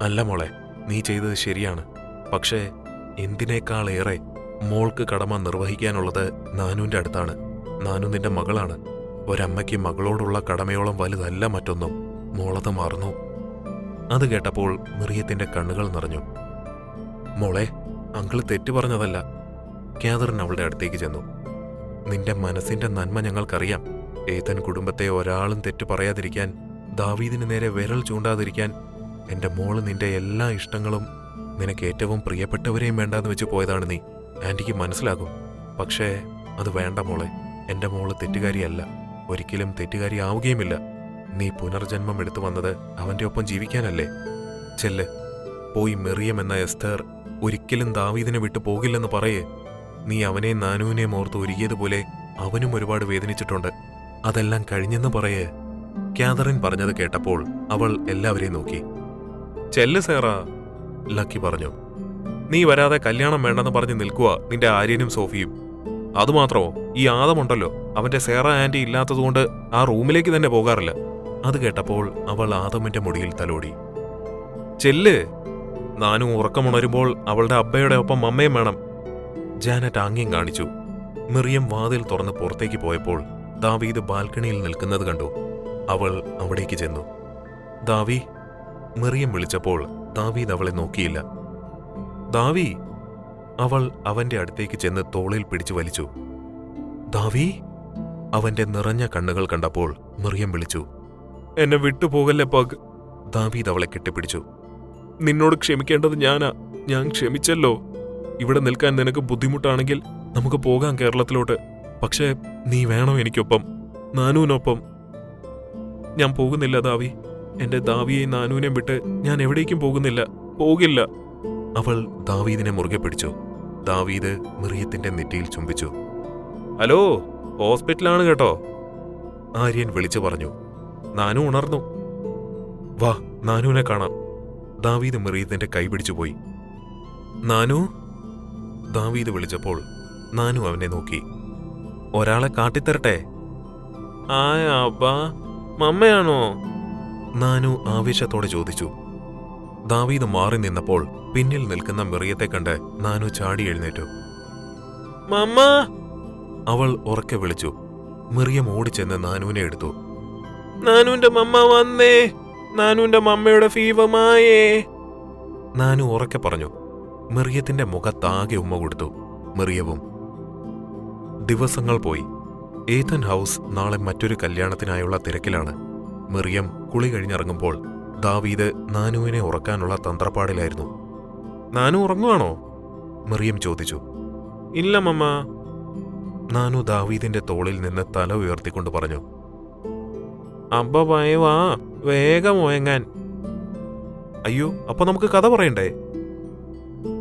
S1: അല്ല മോളെ, നീ ചെയ്തത് ശരിയാണ്. പക്ഷേ എന്തിനേക്കാളേറെ മോൾക്ക് കടമ നിർവഹിക്കാനുള്ളത് നാനുവിന്റെ അടുത്താണ്. നാനു നിന്റെ മകളാണ്. ഒരമ്മയ്ക്ക് മകളോടുള്ള കടമയോളം വലുതല്ല മറ്റൊന്നും. മോളത് മറന്നു. അത് കേട്ടപ്പോൾ മിറിയത്തിന്റെ കണ്ണുകൾ നിറഞ്ഞു. മോളെ, അങ്കിള് തെറ്റു പറഞ്ഞതല്ല. കാതറിൻ അവളുടെ അടുത്തേക്ക് ചെന്നു. നിന്റെ മനസ്സിന്റെ നന്മ ഞങ്ങൾക്കറിയാം. ഏതൻ കുടുംബത്തെ ഒരാളും തെറ്റു പറയാതിരിക്കാൻ, ദാവീദിന് നേരെ വിരൽ ചൂണ്ടാതിരിക്കാൻ എന്റെ മോള് നിന്റെ എല്ലാ ഇഷ്ടങ്ങളും, നിനക്ക് ഏറ്റവും പ്രിയപ്പെട്ടവരെയും വേണ്ടാന്ന് വെച്ച് പോയതാണ് നീ. ആന്റിക്ക് മനസ്സിലാകും. പക്ഷേ അത് വേണ്ട മോളെ. എന്റെ മോള് തെറ്റുകാരിയല്ല, ഒരിക്കലും തെറ്റുകാരി ആവുകയുമില്ല. നീ പുനർജന്മം എടുത്തു വന്നത് അവന്റെ ഒപ്പം ജീവിക്കാനല്ലേ? ചെല്ല്, പോയി മിറിയം എന്ന എസ്തേർ ഒരിക്കലും ദാവീദിനെ വിട്ടു പോകില്ലെന്ന് പറയേ. നീ അവനെ നാനുവിനെയും ഓർത്ത് ഒരുങ്ങിയതുപോലെ അവനും ഒരുപാട് വേദനിച്ചിട്ടുണ്ട്. അതെല്ലാം കഴിഞ്ഞെന്ന് പറയേ. കാതറിൻ പറഞ്ഞത് കേട്ടപ്പോൾ അവൾ എല്ലാവരെയും നോക്കി. ചെല്ല് സേറ, ലക്കി പറഞ്ഞു. നീ വരാതെ കല്യാണം വേണ്ടെന്ന് പറഞ്ഞ് നിൽക്കുക നിന്റെ ആര്യനും സോഫിയും. അതുമാത്രമോ, ഈ ആദമുണ്ടല്ലോ, അവന്റെ സേറ ആന്റി ഇല്ലാത്തതുകൊണ്ട് ആ റൂമിലേക്ക് തന്നെ പോകാറില്ല. അത് കേട്ടപ്പോൾ അവൾ ആദമിന്റെ മുടിയിൽ തലോടി. ചെല്ല്, നാനും ഉറക്കമുണരുമ്പോൾ അവളുടെ അബ്ബയുടെ ഒപ്പം അമ്മയും വേണം. ജാനറ്റ് ആംഗ്യം കാണിച്ചു. മിറിയം വാതിൽ തുറന്ന് പുറത്തേക്ക് പോയപ്പോൾ ദാവീദ് ബാൽക്കണിയിൽ നിൽക്കുന്നത് കണ്ടു. അവൾ അവിടേക്ക് ചെന്നു. ദാവി. മിറിയം വിളിച്ചപ്പോൾ ദാവീദ് അവളെ നോക്കിയില്ല. ദാവി. അവൾ അവന്റെ അടുത്തേക്ക് ചെന്ന് തോളിൽ പിടിച്ചു വലിച്ചു. ദാവി. അവന്റെ നിറഞ്ഞ കണ്ണുകൾ കണ്ടപ്പോൾ മിറിയം വിളിച്ചു. എന്നെ വിട്ടുപോകല്ലേ പഗ്. ദാവീദ് അവളെ കെട്ടിപ്പിടിച്ചു. നിന്നോട് ക്ഷമിക്കേണ്ടത് ഞാനാ. ഞാൻ ക്ഷമിച്ചല്ലോ. ഇവിടെ നിൽക്കാൻ നിനക്ക് ബുദ്ധിമുട്ടാണെങ്കിൽ നമുക്ക് പോകാം കേരളത്തിലോട്ട്. പക്ഷേ നീ വേണോ എനിക്കൊപ്പം, നാനുവിനൊപ്പം? ഞാൻ പോകുന്നില്ല ദാവി. എന്റെ ദാവിയെയും നാനുവിനെയും വിട്ട് ഞാൻ എവിടേക്കും പോകുന്നില്ല, പോകില്ല. അവൾ ദാവീദിനെ മുറുകെ പിടിച്ചു. ദാവീദ് മിറിയത്തിന്റെ നെറ്റിയിൽ ചുംബിച്ചു. ഹലോ, ഹോസ്പിറ്റലാണ് കേട്ടോ, ആര്യൻ വിളിച്ചു പറഞ്ഞു. നാനു ഉണർന്നു. വാ, നാനുവിനെ കാണാം. ദാവീദ് മിറിയത്തിന്റെ കൈ പിടിച്ചുപോയി. നാനു. ദാവീദ് വിളിച്ചപ്പോൾ നാനു അവനെ നോക്കി. ഒരാളെ കാട്ടിത്തരട്ടെ? അബ്ബാ, മമ്മയാണോ? നാനു ആവേശത്തോടെ ചോദിച്ചു. ദാവീദ് മാറി നിന്നപ്പോൾ പിന്നിൽ നിൽക്കുന്ന മിറിയത്തെ കണ്ട് നാനു ചാടി എഴുന്നേറ്റു. മമ്മ. അവൾ ഉറക്കെ വിളിച്ചു. മിറിയം ഓടിച്ചെന്ന് നാനുവിനെ എടുത്തു. നാനുവിന്റെ മമ്മ വന്നേ, നാനുവിന്റെ മമ്മയുടെ ഫീവമായേ, നാനു ഉറക്കെ പറഞ്ഞു. മെറിയത്തിന്റെ മുഖത്താകെ ഉമ്മ കൊടുത്തു. മെറിയവും. ദിവസങ്ങൾ പോയി. ഏതൻ ഹൗസ് നാളെ മറ്റൊരു കല്യാണത്തിനായുള്ള തിരക്കിലാണ്. മെറിയം കുളി കഴിഞ്ഞിറങ്ങുമ്പോൾ ദാവീദ് നാനുവിനെ ഉറക്കാനുള്ള തന്ത്രപ്പാടിലായിരുന്നു. നാനു ഉറങ്ങുവാണോ? മെറിയം ചോദിച്ചു.
S2: ഇല്ല മമ്മ.
S1: നാനു ദാവീദിന്റെ തോളിൽ നിന്ന് തല ഉയർത്തിക്കൊണ്ട് പറഞ്ഞു.
S2: അബ്ബ ഭയവാ, വേഗം ഉയങ്ങാൻ.
S1: അയ്യോ, അപ്പൊ നമുക്ക് കഥ പറയണ്ടേ?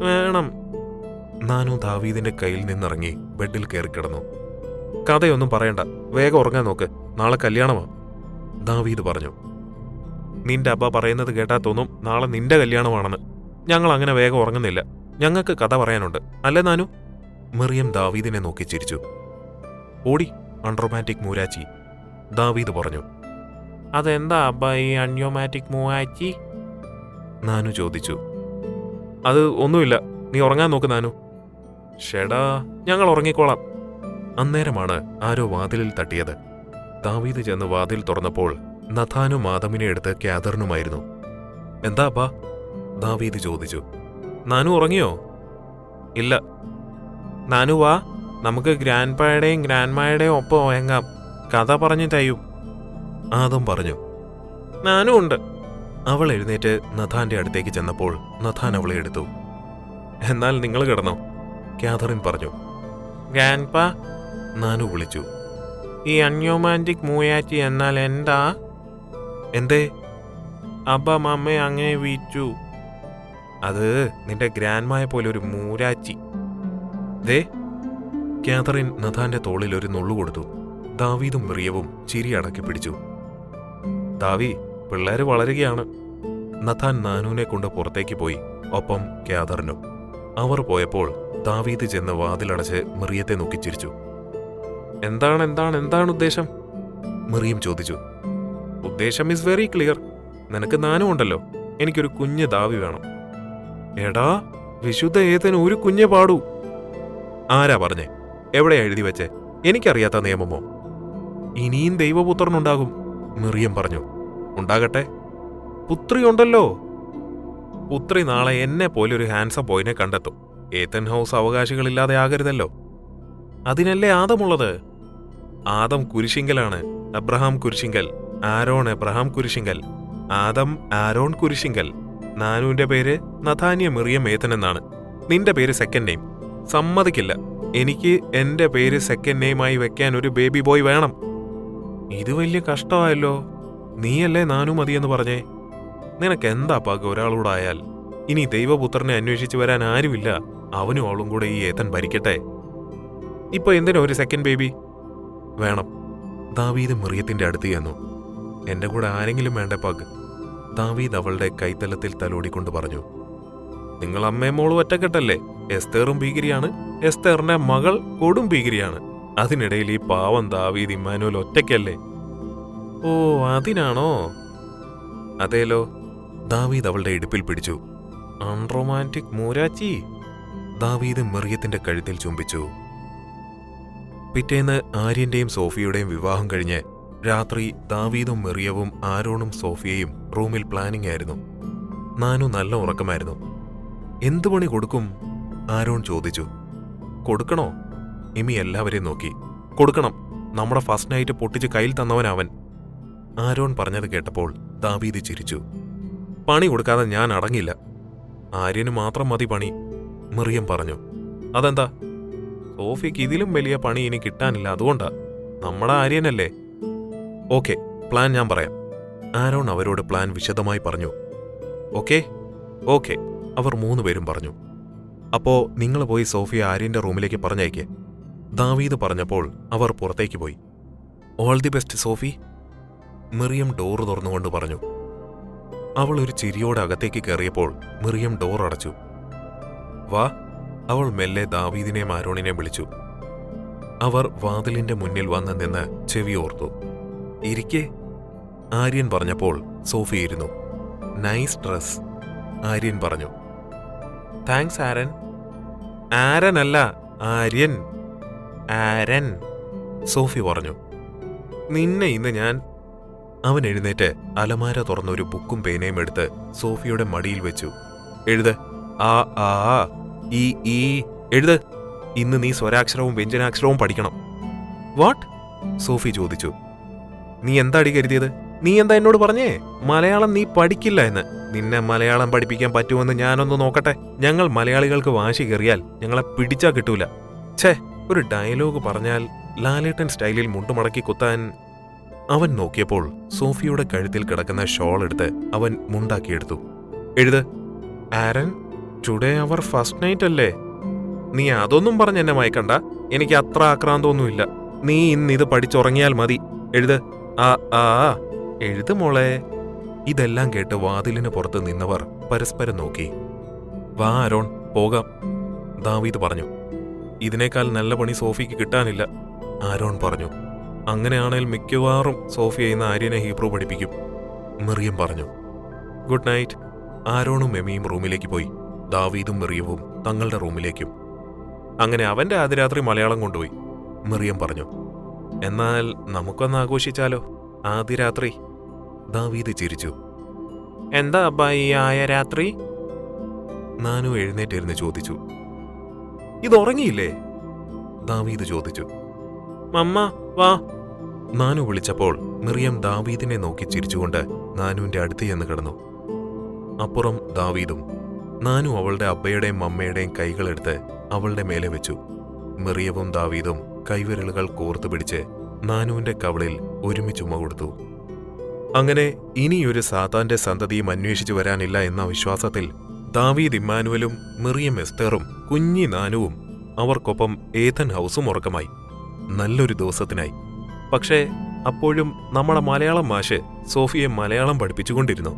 S2: വേണം.
S1: നാനു ദാവീദിന്റെ കയ്യിൽ നിന്നിറങ്ങി ബെഡിൽ കയറിക്കിടന്നു. കഥയൊന്നും പറയണ്ട, വേഗം ഉറങ്ങാൻ നോക്ക്, നാളെ കല്യാണമാ, ദാവീദ് പറഞ്ഞു.
S2: നിന്റെ അബ്ബ പറയുന്നത് കേട്ടാ തോന്നും നാളെ നിന്റെ കല്യാണമാണെന്ന്. ഞങ്ങൾ അങ്ങനെ വേഗം ഉറങ്ങുന്നില്ല. ഞങ്ങൾക്ക് കഥ പറയാനുണ്ട്, അല്ലേ നാനു?
S1: മെറിയം ദാവീദിനെ നോക്കി ചിരിച്ചു. ഓടി അൺറൊമാൻറ്റിക് മൂരാച്ചി, ദാവീദ് പറഞ്ഞു.
S2: അതെന്താ അബ്ബ ഈ അൺറൊമാൻറ്റിക് മൂവാച്ചി?
S1: നാനു ചോദിച്ചു.
S2: അത് ഒന്നുമില്ല, നീ ഉറങ്ങാൻ നോക്ക് നാനു. ഷെടാ, ഞങ്ങൾ ഉറങ്ങിക്കോളാം.
S1: അന്നേരമാണ് ആരോ വാതിലിൽ തട്ടിയത്. ദാവീദ് ചെന്ന് വാതിൽ തുറന്നപ്പോൾ നഥാനും ആദമിനെ എടുത്ത് ക്യാദറിനുമായിരുന്നു. എന്താ അപ്പാ? ദാവീദ് ചോദിച്ചു.
S2: നാനു ഉറങ്ങിയോ? ഇല്ല. നാനു വാ, നമുക്ക് ഗ്രാൻഡ്പായുടെയും ഗ്രാൻഡ്മായുടെയും ഒപ്പം ഉയങ്ങാം, കഥ പറഞ്ഞു തയ്യും,
S1: ആദം പറഞ്ഞു.
S2: നാനും ഉണ്ട്.
S1: അവൾ എഴുന്നേറ്റ് നഥാന്റെ അടുത്തേക്ക് ചെന്നപ്പോൾ നഥാൻ അവളെ എടുത്തു. എന്നാൽ നിങ്ങൾ കിടന്നോ, ക്യാഥറിൻ പറഞ്ഞു.
S2: ഗ്രാൻഡ്പ,
S1: നാനു വിളിച്ചു.
S2: ഈ അൺറൊമാൻറ്റിക് മൂയാച്ചി എന്നാൽ എന്താ?
S1: എന്തേ?
S2: അബ്ബ മമ്മയെ അങ്ങനെ വീച്ചു.
S1: അത് നിന്റെ ഗ്രാൻഡ്മായ പോലെ ഒരു മൂരാച്ചി. ദേ, ക്യാഥറിൻ നഥാന്റെ തോളിൽ ഒരു നുള്ളു കൊടുത്തു. ദാവീദും മെറിയവും ചിരി അടക്കി പിടിച്ചു. ദാവി, പിള്ളേര് വളരുകയാണ്. നഥാൻ നാനൂനെ കൊണ്ട് പുറത്തേക്ക് പോയി, ഒപ്പം ക്യാഥറിനും. അവർ പോയപ്പോൾ ദാവീദ് ചെന്ന് വാതിലടച്ച് മെറിയത്തെ നോക്കി ചിരിച്ചു.
S2: എന്താണ് ഉദ്ദേശം?
S1: മെറിയം ചോദിച്ചു.
S2: ഉദ്ദേശം ഇസ് വെരി ക്ലിയർ. നിനക്ക് നാനും ഉണ്ടല്ലോ, എനിക്കൊരു കുഞ്ഞ് ദാവി വേണം. എടാ, വിശുദ്ധ ഏതന് ഒരു കുഞ്ഞെ പാടൂ.
S1: ആരാ പറഞ്ഞേ? എവിടെയാ എഴുതി വെച്ചേ? എനിക്കറിയാത്ത നിയമമോ?
S2: ഇനിയും ദൈവപുത്രനുണ്ടാകും,
S1: മെറിയം പറഞ്ഞു. ഉണ്ടാകട്ടെ.
S2: പുത്രി ഉണ്ടല്ലോ. പുത്രി നാളെ എന്നെ പോലെ ഒരു ഹാൻസം ബോയിനെ കണ്ടെത്തും. ഏതൻ ഹൗസ് അവകാശികളില്ലാതെ ആകരുതല്ലോ. അതിനല്ലേ ആദമുള്ളത്. ആദം കുരിശിങ്കലാണ്, Abraham Kurisinkal, Aaron Abraham Kurisinkal, Adam Aaron Kurisinkal. നാനുവിന്റെ പേര് നഥാനിയ മെറിയം ഏതൻ എന്നാണ്. നിന്റെ പേര് സെക്കൻഡ് നെയിം. സമ്മതിക്കില്ല. എനിക്ക് എന്റെ പേര് സെക്കൻഡ് നെയിമായി വെക്കാൻ ഒരു ബേബി ബോയ് വേണം. ഇത് വലിയ കഷ്ടമായല്ലോ. നീയല്ലേ നാനു മതിയെന്ന് പറഞ്ഞേ. നിനക്ക് എന്താ പാക ഒരാളോടായാൽ? ഇനി ദൈവപുത്രനെ അന്വേഷിച്ചു വരാൻ ആരുമില്ല. അവനും അവളും കൂടെ ഈ ഏതൻ ഭരിക്കട്ടെ. ഇപ്പൊ എന്തിനാ ഒരു സെക്കൻഡ് ബേബി?
S1: വേണം. ദാവീദ് മെറിയത്തിന്റെ അടുത്ത് ചെന്നു. എന്റെ കൂടെ ആരെങ്കിലും വേണ്ടേ പാഗ്? ദാവീദ് അവളുടെ കൈത്തലത്തിൽ തലോടിക്കൊണ്ട് പറഞ്ഞു.
S2: നിങ്ങൾ അമ്മയും മോളും ഒറ്റക്കെട്ടല്ലേ? എസ്തേറും ഭീകരിയാണ്, എസ്തേറിന്റെ മകൾ കൊടും ഭീകരിയാണ്. അതിനിടയിൽ ഈ പാവം ദാവീദ് ഇമ്മാനുവൽ ഒറ്റയ്ക്കല്ലേ? ഓ, അതിനാണോ?
S1: അതേലോ. ദാവീദ് അവളുടെ ഇടുപ്പിൽ പിടിച്ചു.
S2: അൺറൊമാൻറ്റിക് മൂരാച്ചി.
S1: ദാവീദ് മെറിയത്തിന്റെ കഴുത്തിൽ ചുംബിച്ചു. പിറ്റേന്ന് ആര്യന്റെയും സോഫിയുടെയും വിവാഹം കഴിഞ്ഞ് രാത്രി ദാവീദും മെറിയവും ആരോണും സോഫിയയും റൂമിൽ പ്ലാനിംഗ് ആയിരുന്നു. നാനു നല്ല ഉറക്കമായിരുന്നു. എന്തു പണി കൊടുക്കും? ആരോൺ ചോദിച്ചു.
S2: കൊടുക്കണോ?
S1: ഇമി എല്ലാവരെയും നോക്കി.
S2: കൊടുക്കണം. നമ്മുടെ ഫസ്റ്റ് നൈറ്റ് പൊട്ടിച്ച് കയ്യിൽ തന്നവനവൻ.
S1: ആരോൺ പറഞ്ഞത് കേട്ടപ്പോൾ ദാവീദ് ചിരിച്ചു.
S2: പണി കൊടുക്കാതെ ഞാൻ അടങ്ങില്ല.
S1: ആര്യന് മാത്രം മതി പണി, മെറിയം പറഞ്ഞു.
S2: അതെന്താ? സോഫിക്ക് ഇതിലും വലിയ പണി ഇനി കിട്ടാനില്ല, അതുകൊണ്ടാ. നമ്മുടെ ആര്യനല്ലേ.
S1: ഓക്കെ, പ്ലാൻ ഞാൻ പറയാം. ആരോൺ അവരോട് പ്ലാൻ വിശദമായി പറഞ്ഞു.
S2: ഓക്കെ
S1: ഓക്കെ, അവർ 3 പേരും പറഞ്ഞു. അപ്പോ നിങ്ങൾ പോയി സോഫിയ ആര്യന്റെ റൂമിലേക്ക് പറഞ്ഞയക്ക്. ദാവീദ് പറഞ്ഞപ്പോൾ അവർ പുറത്തേക്ക് പോയി. All the best Sophie, Meriam door തുറന്നുകൊണ്ട് പറഞ്ഞു. അവൾ ഒരു ചിരിയോടെ അകത്തേക്ക് കയറിയപ്പോൾ മെറിയം ഡോർ അടച്ചു. വാ, അവൾ മെല്ലെ ദാവീദിനെയും ആരോണിനെയും വിളിച്ചു. അവർ വാതിലിന്റെ മുന്നിൽ വന്ന് നിന്ന് ചെവി ഓർത്തു. ഇരിക്കേ, ആര്യൻ പറഞ്ഞപ്പോൾ സോഫി ഇരുന്നു. നൈസ് ഡ്രസ്, ആര്യൻ പറഞ്ഞു.
S2: താങ്ക്സ് ആരൻ. ആരൻ അല്ല, ആര്യൻ. ആരൻ,
S1: സോഫി പറഞ്ഞു.
S2: നിന്നെ ഇന്ന് ഞാൻ.
S1: അവൻ എഴുന്നേറ്റ് അലമാര തുറന്നൊരു ബുക്കും പേനയും എടുത്ത് സോഫിയുടെ മടിയിൽ വെച്ചു. എഴുത്. ആ ആ ഈ ഈ എഴുത്. ഇന്ന് നീ സ്വരാക്ഷരവും വ്യഞ്ജനാക്ഷരവും പഠിക്കണം. വാട്ട്? സോഫി ചോദിച്ചു. നീ എന്താടി കരുതിയത്? നീ എന്താ എന്നോട് പറഞ്ഞേ മലയാളം നീ പഠിക്കില്ല എന്ന്? നിന്നെ മലയാളം പഠിപ്പിക്കാൻ പറ്റുമെന്ന് ഞാനൊന്ന് നോക്കട്ടെ. ഞങ്ങൾ മലയാളികൾക്ക് വാശി കയറിയാൽ ഞങ്ങളെ പിടിച്ചാ കിട്ടൂല. ഛേ, ഒരു ഡയലോഗ് പറഞ്ഞാൽ ലാലേട്ടൻ സ്റ്റൈലിൽ മുണ്ടുമടക്കി കുത്താൻ. അവൻ നോക്കിയപ്പോൾ സോഫിയുടെ കഴുത്തിൽ കിടക്കുന്ന ഷോൾ എടുത്ത് അവൻ മുണ്ടാക്കിയെടുത്തു. എഴുത്. ആരൻ, ടുഡേ അവർ ഫസ്റ്റ് നൈറ്റ് അല്ലേ? നീ അതൊന്നും പറഞ്ഞ് എന്നെ മയക്കണ്ട. എനിക്ക് അത്ര ആക്രാന്തമൊന്നുമില്ല. നീ ഇന്നിത് പഠിച്ചുറങ്ങിയാൽ മതി. എഴുത്. ആ ആ എഴുത് മോളെ. ഇതെല്ലാം കേട്ട് വാതിലിന് പുറത്ത് നിന്നവർ പരസ്പരം നോക്കി. വാ ആരോൺ, പോകാം, ദാവീദ് പറഞ്ഞു. ഇതിനേക്കാൾ നല്ല പണി സോഫിക്ക് കിട്ടാനില്ല, ആരോൺ പറഞ്ഞു. അങ്ങനെയാണെങ്കിൽ മിക്കവാറും സോഫിയ ഇന്ന് ആര്യനെ ഹീബ്രു പഠിപ്പിക്കും, മെറിയം പറഞ്ഞു. Good night. ആരോണും എമിയും റൂമിലേക്ക് പോയി. ദാവീദും മെറിയവും തങ്ങളുടെ റൂമിലേക്കും. അങ്ങനെ അവന്റെ ആദ്യ രാത്രി മലയാളം കൊണ്ടുപോയി, മെറിയം പറഞ്ഞു. എന്നാൽ നമുക്കൊന്ന് ആഘോഷിച്ചാലോ ആദ്യ രാത്രി? ദാവീദ് ചിരിച്ചു.
S2: എന്താ അബ്ബാ ഈ ആയ രാത്രി?
S1: നാനു എഴുന്നേറ്റിരുന്ന് ചോദിച്ചു. ഇതുറങ്ങിയില്ലേ? ദാവീദ് ചോദിച്ചു.
S2: മമ്മ വാ.
S1: നാനു വിളിച്ചപ്പോൾ മിറിയം ദാവീദിനെ നോക്കി ചിരിച്ചുകൊണ്ട് നാനുവിന്റെ അടുത്ത് ചെന്ന് കിടന്നു. അപ്പുറം ദാവീദും. നാനു അവളുടെ അബ്ബയുടെയും അമ്മയുടെയും കൈകളെടുത്ത് അവളുടെ മേലെ വെച്ചു. മിറിയവും ദാവീദും കൈവിരലുകൾ കോർത്തു പിടിച്ച് നാനുവിന്റെ കവളിൽ ഒരുമിച്ചുമ്മ കൊടുത്തു. അങ്ങനെ ഇനിയൊരു സാത്താന്റെ സന്തതിയും അന്വേഷിച്ചു വരാനില്ല എന്ന വിശ്വാസത്തിൽ ദാവീദ് ഇമ്മാനുവലും മിറിയം എസ്തേറും കുഞ്ഞി നാനുവും അവർക്കൊപ്പം ഏതൻ ഹൗസും ഉറക്കമായി. നല്ലൊരു ദിവസത്തിനായി. പക്ഷേ അപ്പോഴും നമ്മുടെ മലയാളം മാഷ് സോഫിയെ മലയാളം പഠിപ്പിച്ചുകൊണ്ടിരുന്നു.